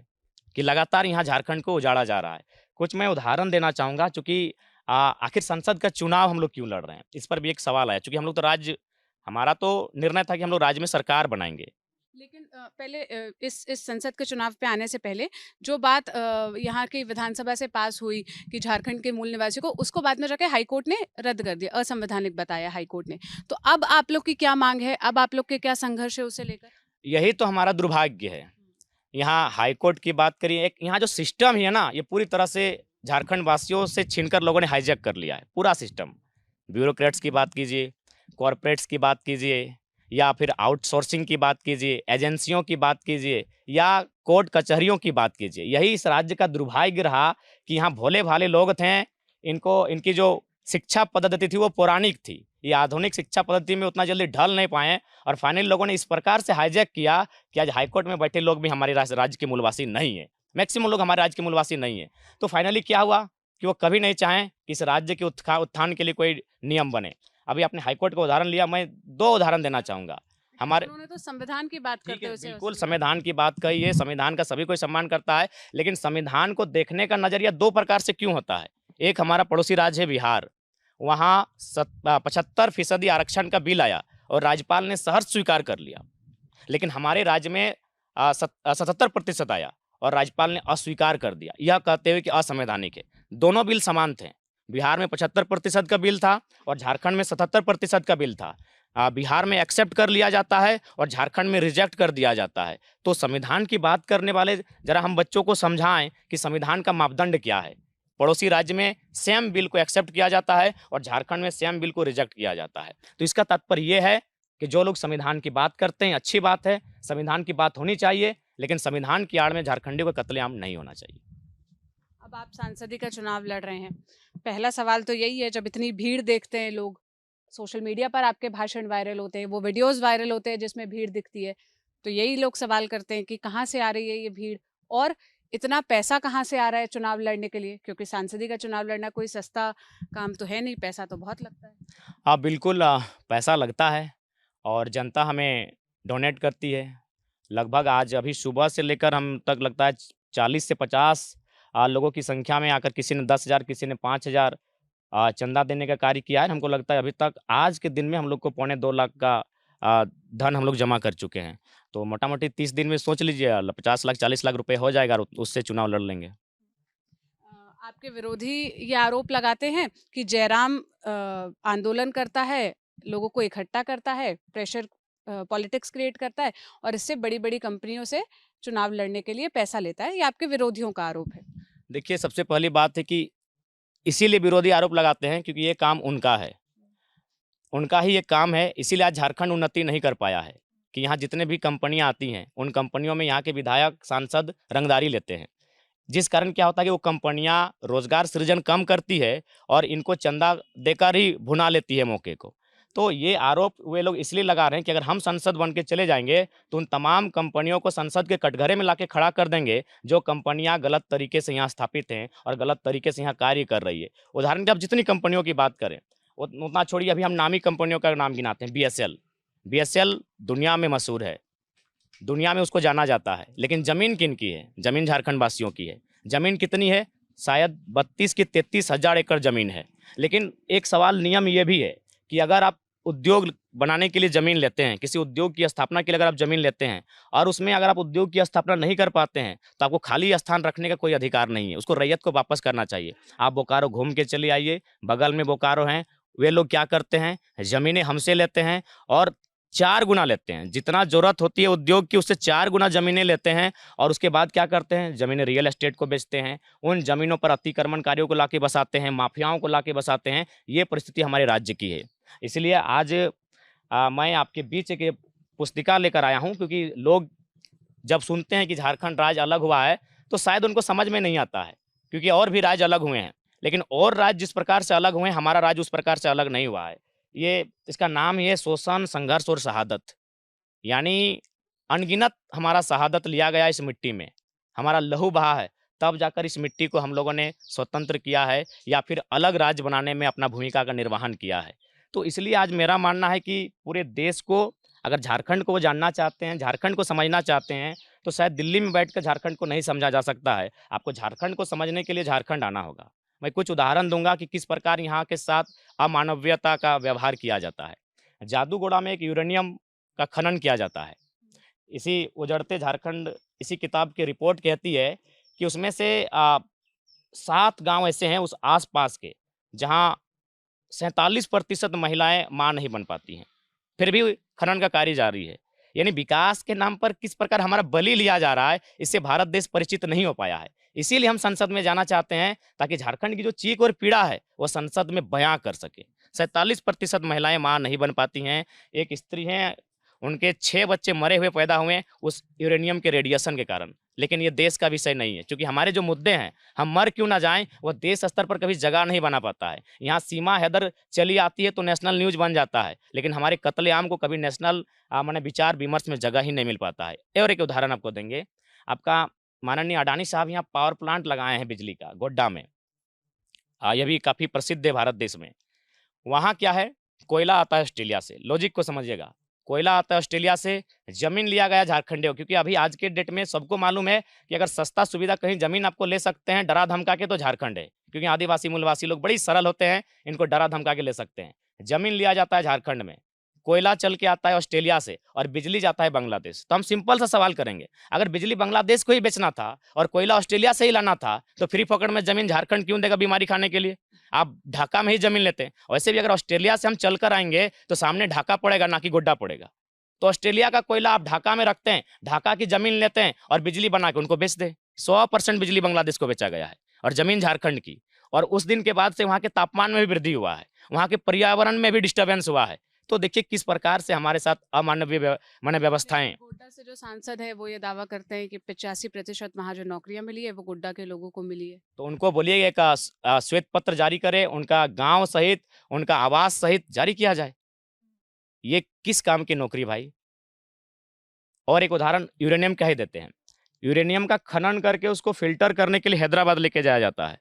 S2: कि लगातार यहाँ झारखंड को उजाड़ा जा रहा है। कुछ मैं उदाहरण देना चाहूँगा, चूँकि आखिर संसद का चुनाव हम लोग क्यों लड़ रहे हैं, इस पर भी एक सवाल आया। चूँकि हम लोग तो हमारा तो निर्णय था कि हम लोग राज्य में सरकार बनाएंगे।
S1: लेकिन पहले इस संसद के चुनाव पे आने से पहले जो बात यहाँ की विधानसभा से पास हुई कि झारखंड के मूल निवासी को, उसको बाद में जाके हाईकोर्ट ने रद्द कर दिया, असंवैधानिक बताया हाईकोर्ट ने। तो अब आप लोग की क्या मांग है, अब आप लोग के क्या संघर्ष है उसे लेकर?
S2: यही तो हमारा दुर्भाग्य है। यहाँ हाईकोर्ट की बात करिए, एक यहाँ जो सिस्टम है ना, ये पूरी तरह से झारखंड वासियों से छीनकर लोगों ने हाईजैक कर लिया है पूरा सिस्टम। ब्यूरोक्रेट्स की बात कीजिए, कॉरपोरेट्स की बात कीजिए, या फिर आउटसोर्सिंग की बात कीजिए, एजेंसियों की बात कीजिए, या कोर्ट कचहरियों की बात कीजिए। यही इस राज्य का दुर्भाग्य रहा कि यहाँ भोले भाले लोग थे, इनकी जो शिक्षा पद्धति थी वो पौराणिक थी। ये आधुनिक शिक्षा पद्धति में उतना जल्दी ढल नहीं पाए और फाइनली लोगों ने इस प्रकार से हाईजैक किया कि आज हाईकोर्ट में बैठे लोग भी हमारे राज्य के मूलवासी नहीं है। मैक्सिमम लोग हमारे राज्य के मूलवासी नहीं है। तो फाइनली क्या हुआ कि वो कभी नहीं चाहें कि इस राज्य के उत्थान के लिए कोई नियम बने। अभी आपने हाईकोर्ट का उदाहरण लिया, मैं 2 उदाहरण देना चाहूँगा। हमारे
S1: उन्होंने तो संविधान की बात करते हुए
S2: बिल्कुल संविधान की बात कही है, संविधान का सभी कोई सम्मान करता है, लेकिन संविधान को देखने का नजरिया 2 प्रकार से क्यों होता है। एक हमारा पड़ोसी राज्य है बिहार, वहाँ 75% आरक्षण का बिल आया और राज्यपाल ने सहर्ष स्वीकार कर लिया। लेकिन हमारे राज्य में 77% आया और राज्यपाल ने अस्वीकार कर दिया, यह कहते हुए कि असंवैधानिक है। दोनों बिल समान थे। बिहार में 75% का बिल था और झारखंड में 77% का बिल था। बिहार में एक्सेप्ट कर लिया जाता है और झारखंड में रिजेक्ट कर दिया जाता है। तो संविधान की बात करने वाले जरा हम बच्चों को समझाएं कि संविधान का मापदंड क्या है। पड़ोसी राज्य में सेम बिल को एक्सेप्ट किया जाता है और झारखंड में सेम बिल को रिजेक्ट किया जाता है। तो इसका तात्पर्य यह है कि जो लोग संविधान की बात करते हैं, अच्छी बात है, संविधान की बात होनी चाहिए, लेकिन संविधान की आड़ में झारखंडियों का कत्लेआम नहीं होना चाहिए।
S1: अब आप सांसदी का चुनाव लड़ रहे हैं, पहला सवाल तो यही है, जब इतनी भीड़ देखते हैं लोग, सोशल मीडिया पर आपके भाषण वायरल होते हैं, वो वीडियोस वायरल होते हैं जिसमें भीड़ दिखती है, तो यही लोग सवाल करते हैं कि कहाँ से आ रही है ये भीड़ और इतना पैसा कहाँ से आ रहा है चुनाव लड़ने के लिए, क्योंकि सांसदी का चुनाव लड़ना कोई सस्ता काम तो है नहीं, पैसा तो बहुत लगता है।
S2: हाँ बिल्कुल, पैसा लगता है और जनता हमें डोनेट करती है। लगभग आज अभी सुबह से लेकर हम तक लगता है 40 से 50 लोगों की संख्या में आकर किसी ने 10,000, किसी ने 5,000 चंदा देने का कार्य किया है। हमको लगता है अभी तक आज के दिन में हम लोग को 2.25 लाख का धन हम लोग जमा कर चुके हैं। तो मोटा मोटी 30 दिन में सोच लीजिए 50 लाख 40 लाख रुपए हो जाएगा और उससे चुनाव लड़ लेंगे।
S1: आपके विरोधी ये आरोप लगाते हैं कि जयराम आंदोलन करता है, लोगों को इकट्ठा करता है, प्रेशर पॉलिटिक्स क्रिएट करता है और इससे बड़ी बड़ी कंपनियों से चुनाव लड़ने के लिए पैसा लेता है। ये आपके विरोधियों का आरोप है।
S2: देखिए, सबसे पहली बात है कि इसीलिए विरोधी आरोप लगाते हैं क्योंकि ये काम उनका है, उनका ही ये काम है। इसीलिए आज झारखंड उन्नति नहीं कर पाया है कि यहाँ जितने भी कंपनियाँ आती हैं उन कंपनियों में यहाँ के विधायक सांसद रंगदारी लेते हैं, जिस कारण क्या होता है कि वो कंपनियाँ रोजगार सृजन कम करती है और इनको चंदा देकर ही भुना लेती है मौके को। तो ये आरोप वे लोग इसलिए लगा रहे हैं कि अगर हम संसद बन के चले जाएंगे तो उन तमाम कंपनियों को संसद के कटघरे में लाके खड़ा कर देंगे जो कंपनियां गलत तरीके से यहाँ स्थापित हैं और गलत तरीके से यहाँ कार्य कर रही है। उदाहरण के आप जितनी कंपनियों की बात करें उतना छोड़िए, अभी हम नामी कंपनियों का नाम गिनाते हैं। BSL दुनिया में मशहूर है, दुनिया में उसको जाना जाता है, लेकिन ज़मीन किन की है? ज़मीन झारखंड वासियों की है। ज़मीन कितनी है? शायद 32 की 33,000 एकड़ ज़मीन है। लेकिन एक सवाल नियम ये भी है कि अगर आप उद्योग बनाने के लिए ज़मीन लेते हैं, किसी उद्योग की स्थापना के लिए अगर आप ज़मीन लेते हैं और उसमें अगर आप उद्योग की स्थापना नहीं कर पाते हैं तो आपको खाली स्थान रखने का कोई अधिकार नहीं है, उसको रैयत को वापस करना चाहिए। आप बोकारो घूम के चले आइए, बगल में बोकारो हैं, वे लोग क्या करते हैं, ज़मीनें हमसे लेते हैं और 4 गुना लेते हैं, जितना ज़रूरत होती है उद्योग की उससे 4 गुना ज़मीनें लेते हैं और उसके बाद क्या करते हैं, ज़मीनें रियल एस्टेट को बेचते हैं, उन ज़मीनों पर अतिक्रमणकारियों को लाके बसाते हैं, माफियाओं को लाके बसाते हैं। ये परिस्थिति हमारे राज्य की है। इसलिए आज मैं आपके बीच एक पुस्तिका लेकर आया हूँ, क्योंकि लोग जब सुनते हैं कि झारखंड राज्य अलग हुआ है तो शायद उनको समझ में नहीं आता है, क्योंकि और भी राज्य अलग हुए हैं, लेकिन और राज्य जिस प्रकार से अलग हुए हैं हमारा राज्य उस प्रकार से अलग नहीं हुआ है। ये इसका नाम ही है शोषण, संघर्ष और शहादत। यानी अनगिनत हमारा शहादत लिया गया इस मिट्टी में, हमारा लहू बहा है, तब जाकर इस मिट्टी को हम लोगों ने स्वतंत्र किया है या फिर अलग राज्य बनाने में अपना भूमिका का निर्वहन किया है। तो इसलिए आज मेरा मानना है कि पूरे देश को, अगर झारखंड को वो जानना चाहते हैं, झारखंड को समझना चाहते हैं, तो शायद दिल्ली में बैठकर झारखंड को नहीं समझा जा सकता है। आपको झारखंड को समझने के लिए झारखंड आना होगा। मैं कुछ उदाहरण दूंगा कि किस प्रकार यहाँ के साथ अमानवीयता का व्यवहार किया जाता है। जादूगोड़ा में एक यूरेनियम का खनन किया जाता है। इसी उजड़ते झारखंड, इसी किताब की रिपोर्ट कहती है कि उसमें से 7 गांव ऐसे हैं उस आसपास के जहां 47% महिलाएं मां नहीं बन पाती हैं, फिर भी खनन का कार्य जारी है। यानी विकास के नाम पर किस प्रकार हमारा बलि लिया जा रहा है, इससे भारत देश परिचित नहीं हो पाया है। इसीलिए हम संसद में जाना चाहते हैं, ताकि झारखंड की जो चीख और पीड़ा है वो संसद में बयां कर सके। 47% महिलाएं मां नहीं बन पाती हैं। एक स्त्री हैं, उनके 6 बच्चे मरे हुए पैदा हुए उस यूरेनियम के रेडिएशन के कारण। लेकिन ये देश का विषय नहीं है, क्योंकि हमारे जो मुद्दे हैं, हम मर क्यों ना जाएं, वो देश स्तर पर कभी जगह नहीं बना पाता है। यहाँ सीमा हैदर चली आती है तो नेशनल न्यूज बन जाता है, लेकिन हमारे कत्लेआम को कभी नेशनल माने विचार विमर्श में जगह ही नहीं मिल पाता है। और एक उदाहरण आपको देंगे, आपका माननीय अडानी साहब यहाँ पावर प्लांट लगाए हैं बिजली का गोड्डा में। यह भी काफ़ी प्रसिद्ध है भारत देश में। वहाँ क्या है, कोयला आता है ऑस्ट्रेलिया से। लॉजिक को समझिएगा, कोयला आता है ऑस्ट्रेलिया से, जमीन लिया गया झारखंड, क्योंकि अभी आज के डेट में सबको मालूम है कि अगर सस्ता सुविधा कहीं जमीन आपको ले सकते हैं डरा धमका के, तो झारखंड है। क्योंकि आदिवासी मूलवासी लोग बड़ी सरल होते हैं, इनको डरा धमका के ले सकते हैं। जमीन लिया जाता है झारखंड में, कोयला चल के आता है ऑस्ट्रेलिया से, और बिजली जाता है बांग्लादेश। तो हम सिंपल सा सवाल करेंगे, अगर बिजली बांग्लादेश को ही बेचना था और कोयला ऑस्ट्रेलिया से ही लाना था, तो फ्री पकड़ में जमीन झारखंड क्यों देगा बीमारी खाने के लिए? आप ढाका में ही जमीन लेते हैं। वैसे भी अगर ऑस्ट्रेलिया से हम चलकर आएंगे तो सामने ढाका पड़ेगा, ना कि गोड्डा पड़ेगा। तो ऑस्ट्रेलिया का कोयला आप ढाका में रखते हैं, ढाका की जमीन लेते हैं और बिजली बना के उनको बेच दे। 100% बिजली बांग्लादेश को बेचा गया है और जमीन झारखंड की। और उस दिन के बाद से वहाँ के तापमान में भी वृद्धि हुआ है, वहाँ के पर्यावरण में भी डिस्टर्बेंस हुआ है। तो देखिए किस प्रकार से हमारे साथ अमानवीय माने व्यवस्थाएं।
S1: गोड्डा से जो सांसद है वो ये दावा करते हैं कि 85% वहाँ जो नौकरियां मिली है वो गोड्डा के लोगों को मिली है।
S2: तो उनको बोलिए एक श्वेत पत्र जारी करे, उनका गांव सहित, उनका आवास सहित जारी किया जाए। ये किस काम की नौकरी भाई? और एक उदाहरण यूरेनियम का ही देते हैं। यूरेनियम का खनन करके उसको फिल्टर करने के लिए हैदराबाद लेके जाया जाता है,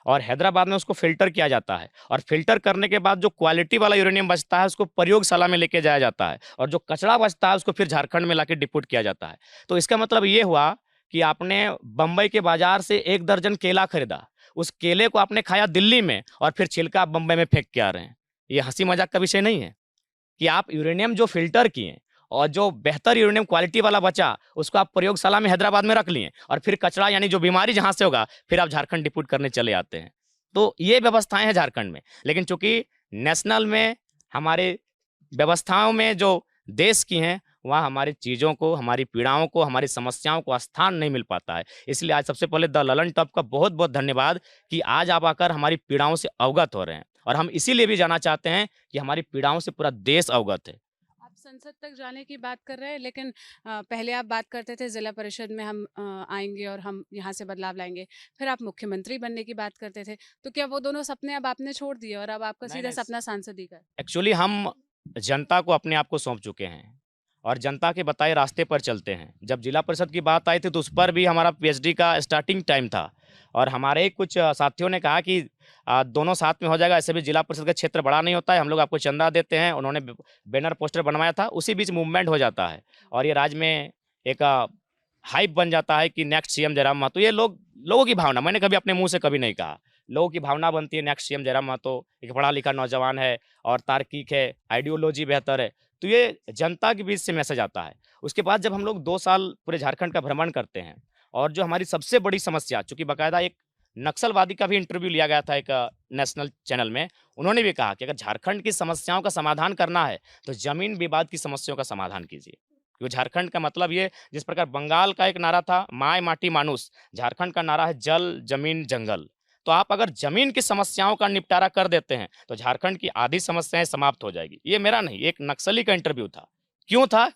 S2: और हैदराबाद में उसको फिल्टर किया जाता है, और फिल्टर करने के बाद जो क्वालिटी वाला यूरेनियम बचता है उसको प्रयोगशाला में लेके जाया जाता है, और जो कचरा बचता है उसको फिर झारखंड में लाके डिपोट किया जाता है। तो इसका मतलब ये हुआ कि आपने बम्बई के बाजार से 1 दर्जन केला खरीदा, उस केले को आपने खाया दिल्ली में, और फिर छिलका आप बम्बई में फेंक के आ रहे हैं। ये हंसी मजाक का विषय नहीं है कि आप यूरेनियम जो फिल्टर किए और जो बेहतर यूरेनियम क्वालिटी वाला बचा उसको आप प्रयोगशाला में हैदराबाद में रख लिए, और फिर कचरा यानी जो बीमारी जहां से होगा फिर आप झारखंड डिपोट करने चले आते हैं। तो ये व्यवस्थाएं हैं झारखंड में। लेकिन चूंकि नेशनल में हमारे व्यवस्थाओं में जो देश की हैं, वहाँ हमारी चीज़ों को, हमारी पीड़ाओं को, हमारी समस्याओं को स्थान नहीं मिल पाता है। इसलिए आज सबसे पहले द ललन टॉप का बहुत बहुत धन्यवाद कि आज आप आकर हमारी पीड़ाओं से अवगत हो रहे हैं, और हम इसीलिए भी जाना चाहते हैं कि हमारी पीड़ाओं से पूरा देश अवगत है।
S1: आप संसद तक जाने की बात कर रहे हैं, लेकिन पहले आप बात करते थे जिला परिषद में हम आएंगे और हम यहाँ से बदलाव लाएंगे, फिर आप मुख्यमंत्री बनने की बात करते थे। तो क्या वो दोनों सपने अब आपने छोड़ दिए और अब आपका सीधा सपना सांसद ही का है?
S2: एक्चुअली हम जनता को अपने आप को सौंप चुके हैं और जनता के बताए रास्ते पर चलते हैं। जब जिला परिषद की बात आई थी तो उस पर भी हमारा पीएचडी का स्टार्टिंग टाइम था, और हमारे कुछ साथियों ने कहा कि दोनों साथ में हो जाएगा, ऐसे भी जिला परिषद का क्षेत्र बड़ा नहीं होता है, हम लोग आपको चंदा देते हैं। उन्होंने बैनर पोस्टर बनवाया था, उसी बीच मूवमेंट हो जाता है और ये राज्य में एक हाइप बन जाता है कि नेक्स्ट सीएम जयराम महतो। ये लोगों की भावना, मैंने कभी अपने मुंह से कभी नहीं कहा, लोगों की भावना बनती है नेक्स्ट सीएम जयराम महतो, एक पढ़ा लिखा नौजवान है और तार्किक है, आइडियोलॉजी बेहतर है। तो ये जनता के बीच से मैसेज आता है। उसके बाद जब हम लोग 2 साल पूरे झारखंड का भ्रमण करते हैं, और जो हमारी सबसे बड़ी समस्या, चूंकि बाकायदा एक नक्सलवादी का भी इंटरव्यू लिया गया था एक नेशनल चैनल में, उन्होंने भी कहा कि अगर झारखंड की समस्याओं का समाधान करना है तो जमीन विवाद की समस्याओं का समाधान कीजिए। क्योंकि झारखंड का मतलब ये, जिस प्रकार बंगाल का एक नारा था माय माटी मानुस, झारखंड का नारा है जल जमीन जंगल। तो आप अगर जमीन की समस्याओं का निपटारा कर देते हैं तो झारखंड की आधी समस्याएं समाप्त हो जाएगी। ये मेरा नहीं, एक नक्सली का इंटरव्यू था। क्यों था?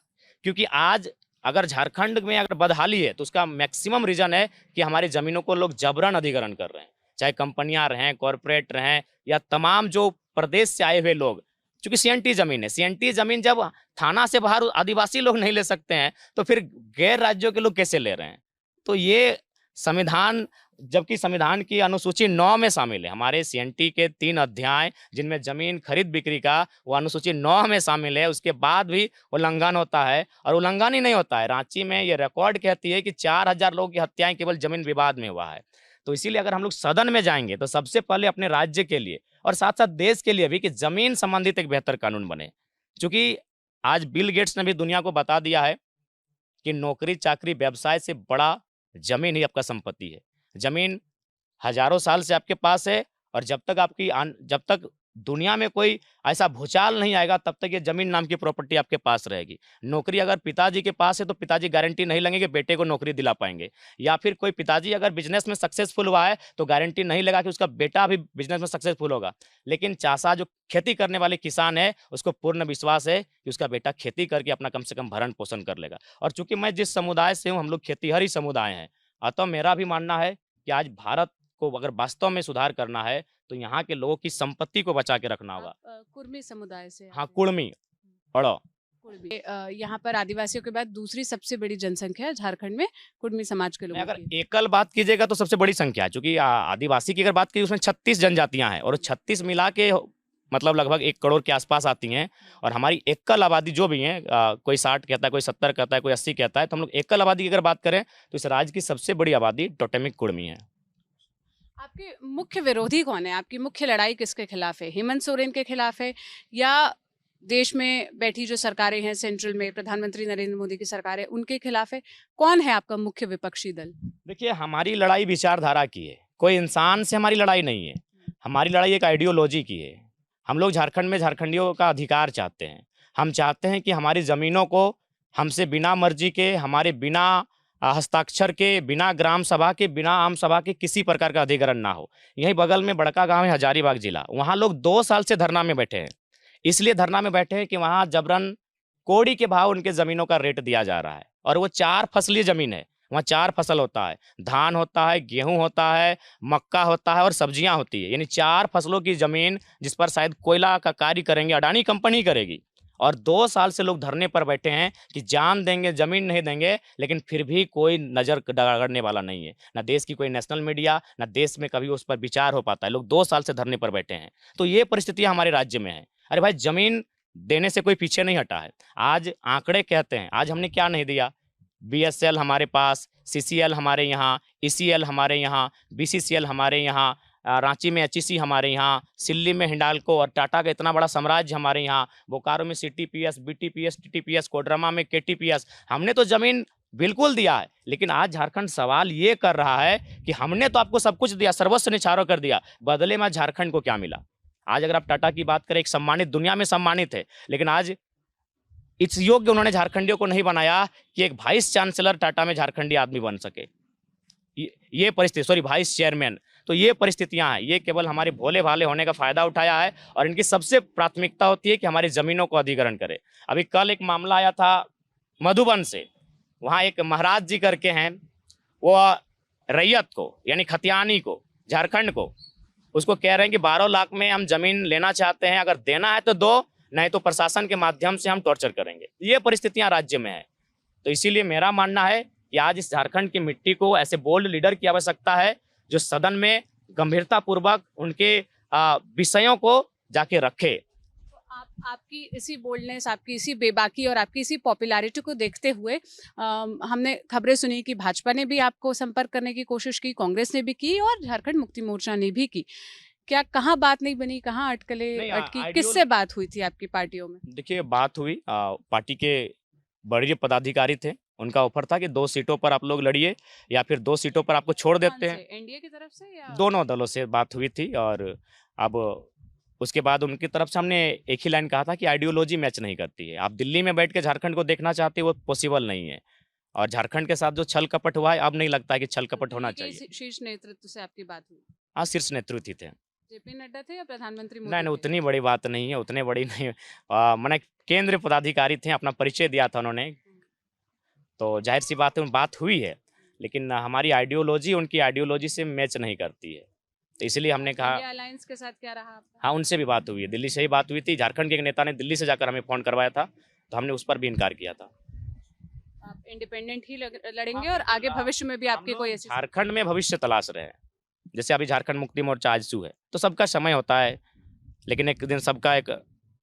S2: क्योंकि आज अगर झारखंड में अगर बदहाली है तो उसका मैक्सिमम रीजन है कि हमारी जमीनों को लोग जबरन अधिग्रहण कर रहे हैं, चाहे कंपनियां रहें, कॉरपोरेट रहें, या तमाम जो प्रदेश से आए हुए लोग। क्योंकि सीएनटी जमीन है। सीएनटी जमीन जब थाना से बाहर आदिवासी लोग नहीं ले सकते हैं तो फिर गैर राज्यों के लोग कैसे ले रहे हैं? तो ये संविधान, जबकि संविधान की अनुसूची 9 में शामिल है, हमारे सीएनटी के 3 अध्याय जिनमें जमीन खरीद बिक्री का वो अनुसूची 9 में शामिल है, उसके बाद भी उल्लंघन होता है। और उल्लंघन ही नहीं होता है, रांची में ये रिकॉर्ड कहती है कि 4000 लोगों की हत्याएं केवल जमीन विवाद में हुआ है। तो इसीलिए अगर हम लोग सदन में जाएंगे तो सबसे पहले अपने राज्य के लिए और साथ साथ देश के लिए भी कि जमीन संबंधित एक बेहतर कानून बने। क्योंकि आज बिल गेट्स ने भी दुनिया को बता दिया है कि नौकरी चाकरी व्यवसाय से बड़ा जमीन ही आपका संपत्ति है। जमीन हजारों साल से आपके पास है और जब तक दुनिया में कोई ऐसा भूचाल नहीं आएगा तब तक ये जमीन नाम की प्रॉपर्टी आपके पास रहेगी। नौकरी अगर पिताजी के पास है तो पिताजी गारंटी नहीं लेंगे कि बेटे को नौकरी दिला पाएंगे, या फिर कोई पिताजी अगर बिजनेस में सक्सेसफुल हुआ है तो गारंटी नहीं लगा कि उसका बेटा भी बिजनेस में सक्सेसफुल होगा। लेकिन चासा जो खेती करने वाले किसान है उसको पूर्ण विश्वास है कि उसका बेटा खेती करके अपना कम से कम भरण पोषण कर लेगा। और चूंकि मैं जिस समुदाय से हूँ, हम लोग खेतीहर समुदाय हैं, अतः मेरा भी मानना है कि आज भारत को अगर वास्तव में सुधार करना है तो यहाँ के लोगों की संपत्ति को बचा के रखना होगा।
S1: कुर्मी समुदाय से?
S2: हाँ, कुर्मी अड़ो।
S1: यहाँ पर आदिवासियों के बाद दूसरी सबसे बड़ी जनसंख्या है झारखंड में कुर्मी समाज के लोगों
S2: अगर
S1: की।
S2: एकल बात कीजिएगा तो सबसे बड़ी संख्या है, क्योंकि आदिवासी की अगर बात की उसमें 36 जनजातियां हैं और 36 मिला के मतलब लगभग 1 करोड़ के आसपास आती हैं। और हमारी एकल आबादी जो भी है, कोई 60 कहता है, कोई 70 कहता है, कोई 80 कहता है, तो हम लोग एकल आबादी की अगर बात करें तो इस राज्य की सबसे बड़ी आबादी टोटेमिक कुर्मी है।
S1: आपके मुख्य विरोधी कौन है? आपकी मुख्य लड़ाई किसके खिलाफ है? हेमंत सोरेन के खिलाफ है या देश में बैठी जो सरकारें हैं, सेंट्रल में प्रधानमंत्री नरेंद्र मोदी की सरकार है, उनके खिलाफ है? कौन है आपका मुख्य विपक्षी दल?
S2: देखिए, हमारी लड़ाई विचारधारा की है, कोई इंसान से हमारी लड़ाई नहीं है। हमारी लड़ाई एक आइडियोलॉजी की है। हम लोग झारखंड में झारखंडियों का अधिकार चाहते हैं। हम चाहते हैं कि हमारी ज़मीनों को हमसे बिना मर्जी के, हमारे बिना हस्ताक्षर के, बिना ग्राम सभा के, बिना आम सभा के किसी प्रकार का अधिग्रहण ना हो। यहीं बगल में बड़का गांव है हजारीबाग जिला, वहाँ लोग 2 साल से धरना में बैठे हैं। इसलिए धरना में बैठे हैं कि वहाँ जबरन कोड़ी के भाव उनके ज़मीनों का रेट दिया जा रहा है। और वो 4 फसलीय ज़मीन है, वहाँ 4 फसल होता है, धान होता है, गेहूँ होता है, मक्का होता है और सब्जियाँ होती है। यानी 4 फसलों की ज़मीन जिस पर शायद कोयला का कार्य करेंगे, अडानी कंपनी करेगी। और 2 साल से लोग धरने पर बैठे हैं कि जान देंगे, जमीन नहीं देंगे, लेकिन फिर भी कोई नज़र गड़ने वाला नहीं है। ना देश की कोई नेशनल मीडिया, ना देश में कभी उस पर विचार हो पाता है। लोग 2 साल से धरने पर बैठे हैं। तो ये परिस्थितियाँ हमारे राज्य में है। अरे भाई, जमीन देने से कोई पीछे नहीं हटा है। आज आंकड़े कहते हैं, आज हमने क्या नहीं दिया? BSL हमारे पास, CCL हमारे यहाँ, ECL हमारे यहाँ, BCCL हमारे यहाँ, रांची में HEC हमारे यहाँ, सिल्ली में हिंडाल्को और टाटा का इतना बड़ा साम्राज्य हमारे यहाँ, बोकारो में CTPS, BTPS, TTPS, कोडरमा में KTPS। हमने तो ज़मीन बिल्कुल दिया है। लेकिन आज झारखंड सवाल ये कर रहा है कि हमने तो आपको सब कुछ दिया, सर्वस्व निछावर कर दिया, बदले में झारखंड को क्या मिला? आज अगर आप टाटा की बात करें, एक सम्मानित, दुनिया में सम्मानित है, लेकिन आज इस योग्य उन्होंने झारखंडियों को नहीं बनाया कि एक वाइस चांसलर टाटा में झारखंडी आदमी बन सके। ये परिस्थिति, सॉरी, वाइस चेयरमैन। तो ये परिस्थितियां हैं, ये केवल हमारे भोले भाले होने का फायदा उठाया है और इनकी सबसे प्राथमिकता होती है कि हमारी जमीनों को अधिग्रहण करे। अभी कल एक मामला आया था मधुबन से, वहाँ एक महाराज जी करके हैं, वो रैयत को यानी खतियानी को, झारखंड को, उसको कह रहे हैं कि 12 लाख में हम जमीन लेना चाहते हैं, अगर देना है तो दो, नहीं तो प्रशासन के माध्यम से हम टॉर्चर करेंगे। ये परिस्थितियां राज्य में है। तो इसीलिए मेरा मानना है कि आज इस झारखंड की मिट्टी को ऐसे बोल्ड लीडर की आवश्यकता है जो सदन में गंभीरता पूर्वक उनके विषयों को जाके रखे।
S1: आपकी इसी बोल्डनेस, आपकी इसी बेबाकी और आपकी इसी पॉपुलैरिटी को देखते हुए हमने खबरें सुनी कि भाजपा ने भी आपको संपर्क करने की कोशिश की, कांग्रेस ने भी की और झारखंड मुक्ति मोर्चा ने भी की। क्या कहाँ बात नहीं बनी, कहाँ अटकी, किससे बात हुई थी आपकी पार्टियों में?
S2: देखिए, बात हुई, पार्टी के बड़े पदाधिकारी थे, उनका ऑफर था कि 2 सीटों पर आप लोग लड़िए या फिर 2 सीटों पर आपको छोड़ देते हैं।
S1: एनडीए की तरफ से या
S2: दोनों दलों से बात हुई थी। और अब उसके बाद उनकी तरफ से हमने एक ही लाइन कहा था कि आइडियोलॉजी मैच नहीं करती है। आप दिल्ली में बैठ के झारखंड को देखना चाहते हैं, वो पॉसिबल नहीं है। और झारखंड के साथ जो छल कपट हुआ है, अब नहीं लगता है कि छल कपट होना चाहिए।
S1: शीर्ष नेतृत्व से आपकी बात हुई?
S2: हाँ, शीर्ष नेतृत्व थी।
S1: जेपी नड्डा थे या प्रधानमंत्री मोदी?
S2: नहीं, उतनी बड़ी बात नहीं है, उतने बड़ी नहीं। मैंने केंद्रीय पदाधिकारी थे, अपना परिचय दिया था उन्होंने, तो जाहिर सी बात है बात हुई है, लेकिन हमारी आइडियोलॉजी उनकी आइडियोलॉजी से मैच नहीं करती है। तो इसलिए हमने कहा
S1: इंडिया अलायंस के साथ क्या रहा आपका?
S2: हाँ, उनसे भी बात हुई है, दिल्ली से ही बात हुई थी। झारखंड के एक नेता ने दिल्ली से जाकर हमें फ़ोन करवाया था, तो हमने उस पर भी इनकार किया था।
S1: आप इंडिपेंडेंट ही लड़ेंगे और आगे भविष्य में भी आपकी कोई ऐसी
S2: झारखंड में भविष्य तलाश रहे हैं। जैसे अभी झारखंड मुक्ति मोर्चा आजसू है, तो सबका समय होता है, लेकिन एक दिन सबका एक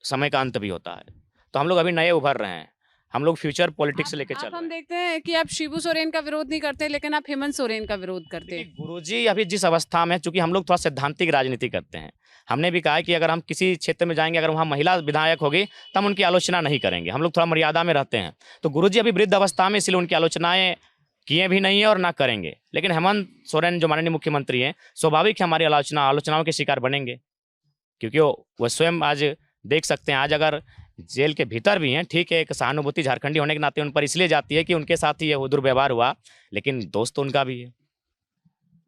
S2: समय का अंत भी होता है। तो हम लोग अभी नए उभर रहे हैं, हम लोग फ्यूचर पॉलिटिक्स लेके चल
S1: आप
S2: रहे
S1: हम
S2: हैं।
S1: देखते हैं कि आप शिबू सोरेन का विरोध नहीं करते, लेकिन आप हेमंत सोरेन का विरोध करते हैं।
S2: गुरुजी अभी जिस अवस्था में, चूंकि हम लोग थोड़ा सैद्धांतिक राजनीति करते हैं, हमने भी कहा है कि अगर हम किसी क्षेत्र में जाएंगे, अगर वहाँ महिला विधायक होगी तो हम उनकी आलोचना नहीं करेंगे, हम लोग थोड़ा मर्यादा में रहते हैं। तो गुरुजी अभी वृद्ध अवस्था में, इसलिए उनकी आलोचनाएं किए भी नहीं है और ना करेंगे। लेकिन हेमंत सोरेन जो माननीय मुख्यमंत्री हैं, स्वाभाविक है हमारी आलोचनाओं के शिकार बनेंगे, क्योंकि वो स्वयं आज देख सकते हैं, आज अगर जेल के भीतर भी हैं, ठीक है, एक सहानुभूति झारखंडी होने के नाते उन पर इसलिए जाती है कि उनके साथ ही ये दुर्व्यवहार हुआ, लेकिन दोस्त तो उनका भी है।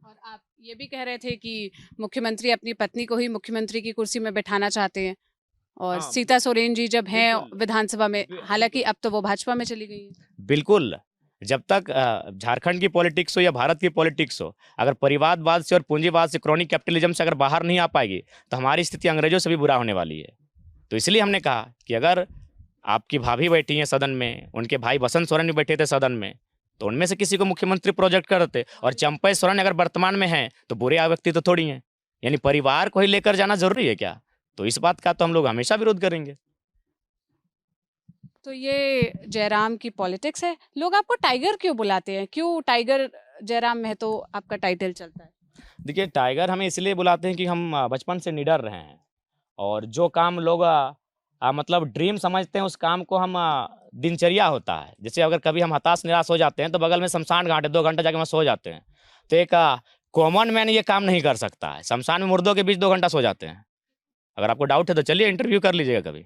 S1: और आप ये भी कह रहे थे कि मुख्यमंत्री अपनी पत्नी को ही मुख्यमंत्री की कुर्सी में बैठाना चाहते हैं, और
S2: हाँ,
S1: सीता सोरेन जी जब हैं
S2: बिल्कुल।
S1: विधानसभा में, हालांकि अब तो वो भाजपा में चली गई हैं।
S2: बिल्कुल, जब तक झारखंड की पॉलिटिक्स हो या भारत की पॉलिटिक्स हो, अगर परिवारवाद से और पूंजीवाद से, क्रॉनिक कैपिटलिज्म से अगर बाहर नहीं आ पाएगी, तो हमारी स्थिति अंग्रेजों से भी बुरा होने वाली है। तो इसलिए हमने कहा कि अगर आपकी भाभी बैठी हैं सदन में, उनके भाई बसंत सोरेन भी बैठे थे सदन में, तो उनमें से किसी को मुख्यमंत्री प्रोजेक्ट कर देते। और चंपई सोरेन अगर वर्तमान में हैं, तो बुरे व्यक्ति तो थोड़ी हैं, यानी परिवार को ही लेकर जाना जरूरी है क्या? तो इस बात का तो हम लोग हमेशा विरोध करेंगे।
S1: तो ये जयराम की पॉलिटिक्स है। लोग आपको टाइगर क्यों बुलाते हैं? क्यों टाइगर जयराम महतो आपका टाइटल चलता है?
S2: देखिए, टाइगर हमें इसलिए बुलाते हैं कि हम बचपन से निडर रहे हैं, और जो काम लोग मतलब ड्रीम समझते हैं, उस काम को हम दिनचर्या होता है। जैसे अगर कभी हम हताश निराश हो जाते हैं, तो बगल में शमशान घाट है, 2 घंटा जाके वहाँ सो जाते हैं। तो एक कॉमन मैन ये काम नहीं कर सकता है। शमशान में मुर्दों के बीच 2 घंटा सो जाते हैं। अगर आपको डाउट है तो चलिए इंटरव्यू कर लीजिएगा कभी।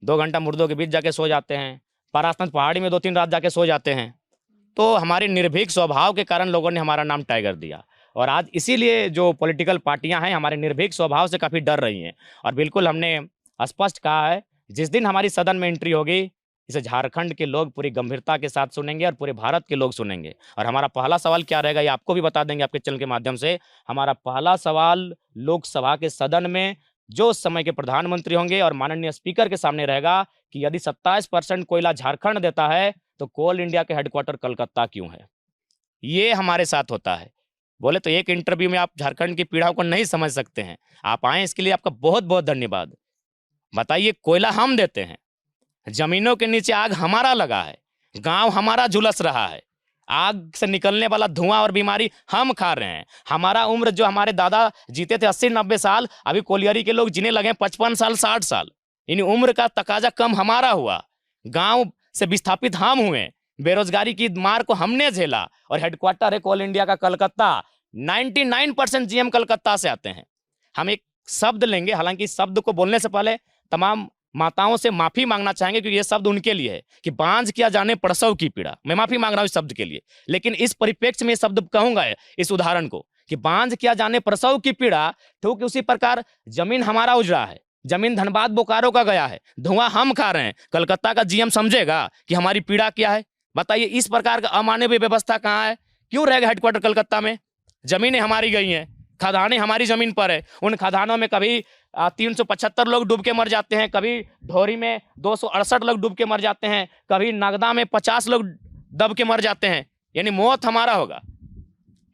S2: 2 घंटा मुर्दों के बीच जाके सो जाते हैं, पारासनाथ पहाड़ी में 2-3 रात जाके सो जाते हैं। तो हमारे निर्भीक स्वभाव के कारण लोगों ने हमारा नाम टाइगर दिया, और आज इसीलिए जो पॉलिटिकल पार्टियां हैं, हमारे निर्भीक स्वभाव से काफ़ी डर रही हैं। और बिल्कुल हमने स्पष्ट कहा है, जिस दिन हमारी सदन में एंट्री होगी, इसे झारखंड के लोग पूरी गंभीरता के साथ सुनेंगे और पूरे भारत के लोग सुनेंगे। और हमारा पहला सवाल क्या रहेगा, ये आपको भी बता देंगे आपके चैनल के माध्यम से। हमारा पहला सवाल लोकसभा के सदन में जो उस समय के प्रधानमंत्री होंगे और माननीय स्पीकर के सामने रहेगा कि यदि 27% कोयला झारखंड देता है, तो कोल इंडिया के हेडक्वार्टर कलकत्ता क्यों है? ये हमारे साथ होता है। बोले तो एक इंटरव्यू में आप झारखंड की पीड़ाओं को नहीं समझ सकते हैं। आप आए, इसके लिए आपका बहुत बहुत धन्यवाद। बताइए, कोयला हम देते हैं, जमीनों के नीचे आग हमारा लगा है, गांव हमारा झुलस रहा है, आग से निकलने वाला धुआं और बीमारी हम खा रहे हैं। हमारा उम्र, जो हमारे दादा जीते थे 80-90 साल, अभी कोलियरी के लोग जीने लगे 55 साल 60 साल। यानी उम्र का तकाजा कम हमारा हुआ, गांव से विस्थापित हम हुए, बेरोजगारी की मार को हमने झेला, और हेडक्वार्टर है कोल इंडिया का कलकत्ता। 99% जीएम कलकत्ता से आते हैं। हम एक शब्द लेंगे, हालांकि इस शब्द को बोलने से पहले तमाम माताओं से माफी मांगना चाहेंगे, क्योंकि ये शब्द उनके लिए है कि बांझ किया जाने प्रसव की पीड़ा। मैं माफी मांग रहा हूं इस शब्द के लिए, लेकिन इस परिप्रेक्ष्य में ये शब्द कहूंगा, इस उदाहरण को, कि बांझ किया जाने प्रसव की पीड़ा। ठीक उसी प्रकार जमीन हमारा उजड़ा है, जमीन धनबाद बोकारो का गया है, धुआं हम खा रहे हैं। कलकत्ता का जीएम समझेगा कि हमारी पीड़ा क्या है? बताइए, इस प्रकार का अमानवीय व्यवस्था कहाँ है? क्यों रहेगा हेडक्वार्टर कलकत्ता में? जमीनें हमारी गई हैं, खदानें हमारी जमीन पर है। उन खदानों में कभी 375 लोग डूब के मर जाते हैं, कभी ढोरी में 268 लोग डूब के मर जाते हैं, कभी नगदा में 50 लोग दब के मर जाते हैं। यानी मौत हमारा होगा,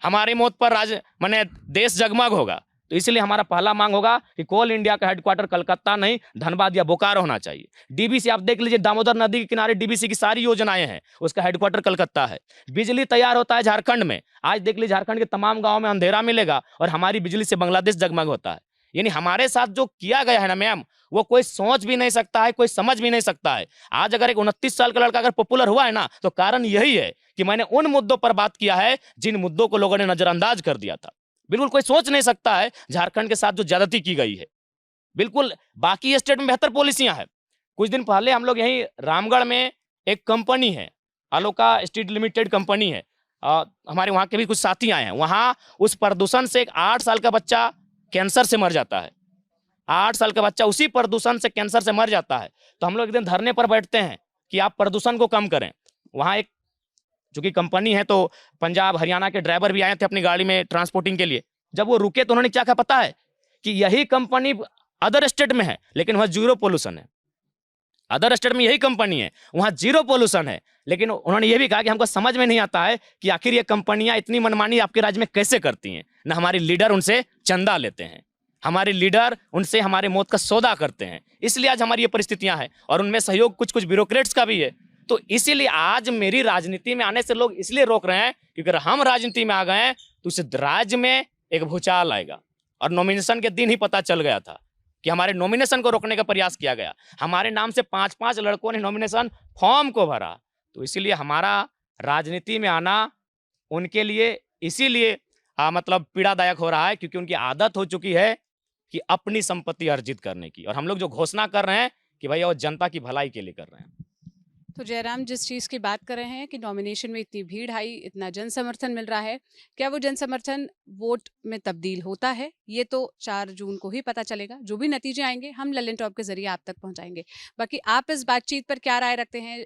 S2: हमारी मौत पर माने देश जगमग होगा। तो इसलिए हमारा पहला मांग होगा कि कोल इंडिया का हेडक्वार्टर कलकत्ता नहीं, धनबाद या बोकारो होना चाहिए। डीबीसी आप देख लीजिए, दामोदर नदी के किनारे डीबीसी की सारी योजनाएं हैं, उसका हेडक्वार्टर कलकत्ता है। बिजली तैयार होता है झारखंड में, आज देख लीजिए झारखंड के तमाम गाँव में अंधेरा मिलेगा, और हमारी बिजली से बांग्लादेश जगमग होता है। यानी हमारे साथ जो किया गया है ना मैम, वो कोई सोच भी नहीं सकता है, कोई समझ भी नहीं सकता है। आज अगर एक 29 साल का लड़का अगर पॉपुलर हुआ है ना, तो कारण यही है कि मैंने उन मुद्दों पर बात किया है जिन मुद्दों को लोगों ने नजरअंदाज कर दिया था। बिल्कुल कोई सोच नहीं सकता है झारखंड के साथ जो ज्यादती की गई है। बिल्कुल बाकी स्टेट में बेहतर पॉलिसियां हैं। कुछ दिन पहले हम लोग यहीं रामगढ़ में एक कंपनी है, अलोका स्टील लिमिटेड कंपनी है, हमारे वहाँ के भी कुछ साथी आए हैं। वहाँ उस प्रदूषण से एक 8 साल का बच्चा कैंसर से मर जाता है। 8 साल का बच्चा उसी प्रदूषण से कैंसर से मर जाता है। तो हम लोग एक दिन धरने पर बैठते हैं कि आप प्रदूषण को कम करें। वहाँ एक चूंकि कंपनी है, तो पंजाब हरियाणा के ड्राइवर भी आए थे अपनी गाड़ी में ट्रांसपोर्टिंग के लिए, जब वो रुके तो उन्होंने क्या कहा पता है कि यही कंपनी अदर स्टेट में है लेकिन वहाँ जीरो पोल्यूशन है। अदर स्टेट में यही कंपनी है, वहाँ जीरो पोल्यूशन है, लेकिन उन्होंने ये भी कहा कि हमको समझ में नहीं आता है कि आखिर ये कंपनियां इतनी मनमानी आपके राज्य में कैसे करती हैं। ना हमारे लीडर उनसे चंदा लेते हैं, हमारे लीडर उनसे हमारे मौत का सौदा करते हैं, इसलिए आज हमारी ये परिस्थितियां हैं। और उनमें सहयोग कुछ कुछ ब्यूरोक्रेट्स का भी है। तो इसीलिए आज मेरी राजनीति में आने से लोग इसलिए रोक रहे हैं क्योंकि अगर हम राजनीति में आ गए हैं तो इस राज्य में एक भूचाल आएगा। और नॉमिनेशन के दिन ही पता चल गया था कि हमारे नॉमिनेशन को रोकने का प्रयास किया गया। हमारे नाम से 5-5 लड़कों ने नॉमिनेशन फॉर्म को भरा। तो इसीलिए हमारा राजनीति में आना उनके लिए इसीलिए मतलब पीड़ादायक हो रहा है क्योंकि उनकी आदत हो चुकी है कि अपनी संपत्ति अर्जित करने की। और हम लोग जो घोषणा कर रहे हैं कि भाई वो जनता की भलाई के लिए कर रहे हैं।
S1: तो जयराम जिस चीज़ की बात कर रहे हैं कि नॉमिनेशन में इतनी भीड़ आई, इतना जन समर्थन मिल रहा है, क्या वो जन समर्थन वोट में तब्दील होता है? ये तो 4 जून को ही पता चलेगा। जो भी नतीजे आएंगे हम ललन टॉप के जरिए आप तक पहुंचाएंगे। बाकी आप इस बातचीत पर क्या राय रखते हैं,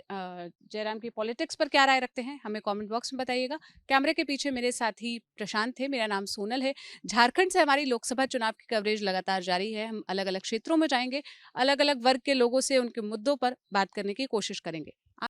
S1: जयराम की पॉलिटिक्स पर क्या राय रखते हैं, हमें कॉमेंट बॉक्स में बताइएगा। कैमरे के पीछे मेरे साथी प्रशांत थे, मेरा नाम सोनल है। झारखंड से हमारी लोकसभा चुनाव की कवरेज लगातार जारी है। हम अलग अलग क्षेत्रों में जाएंगे, अलग अलग वर्ग के लोगों से उनके मुद्दों पर बात करने की कोशिश करेंगे।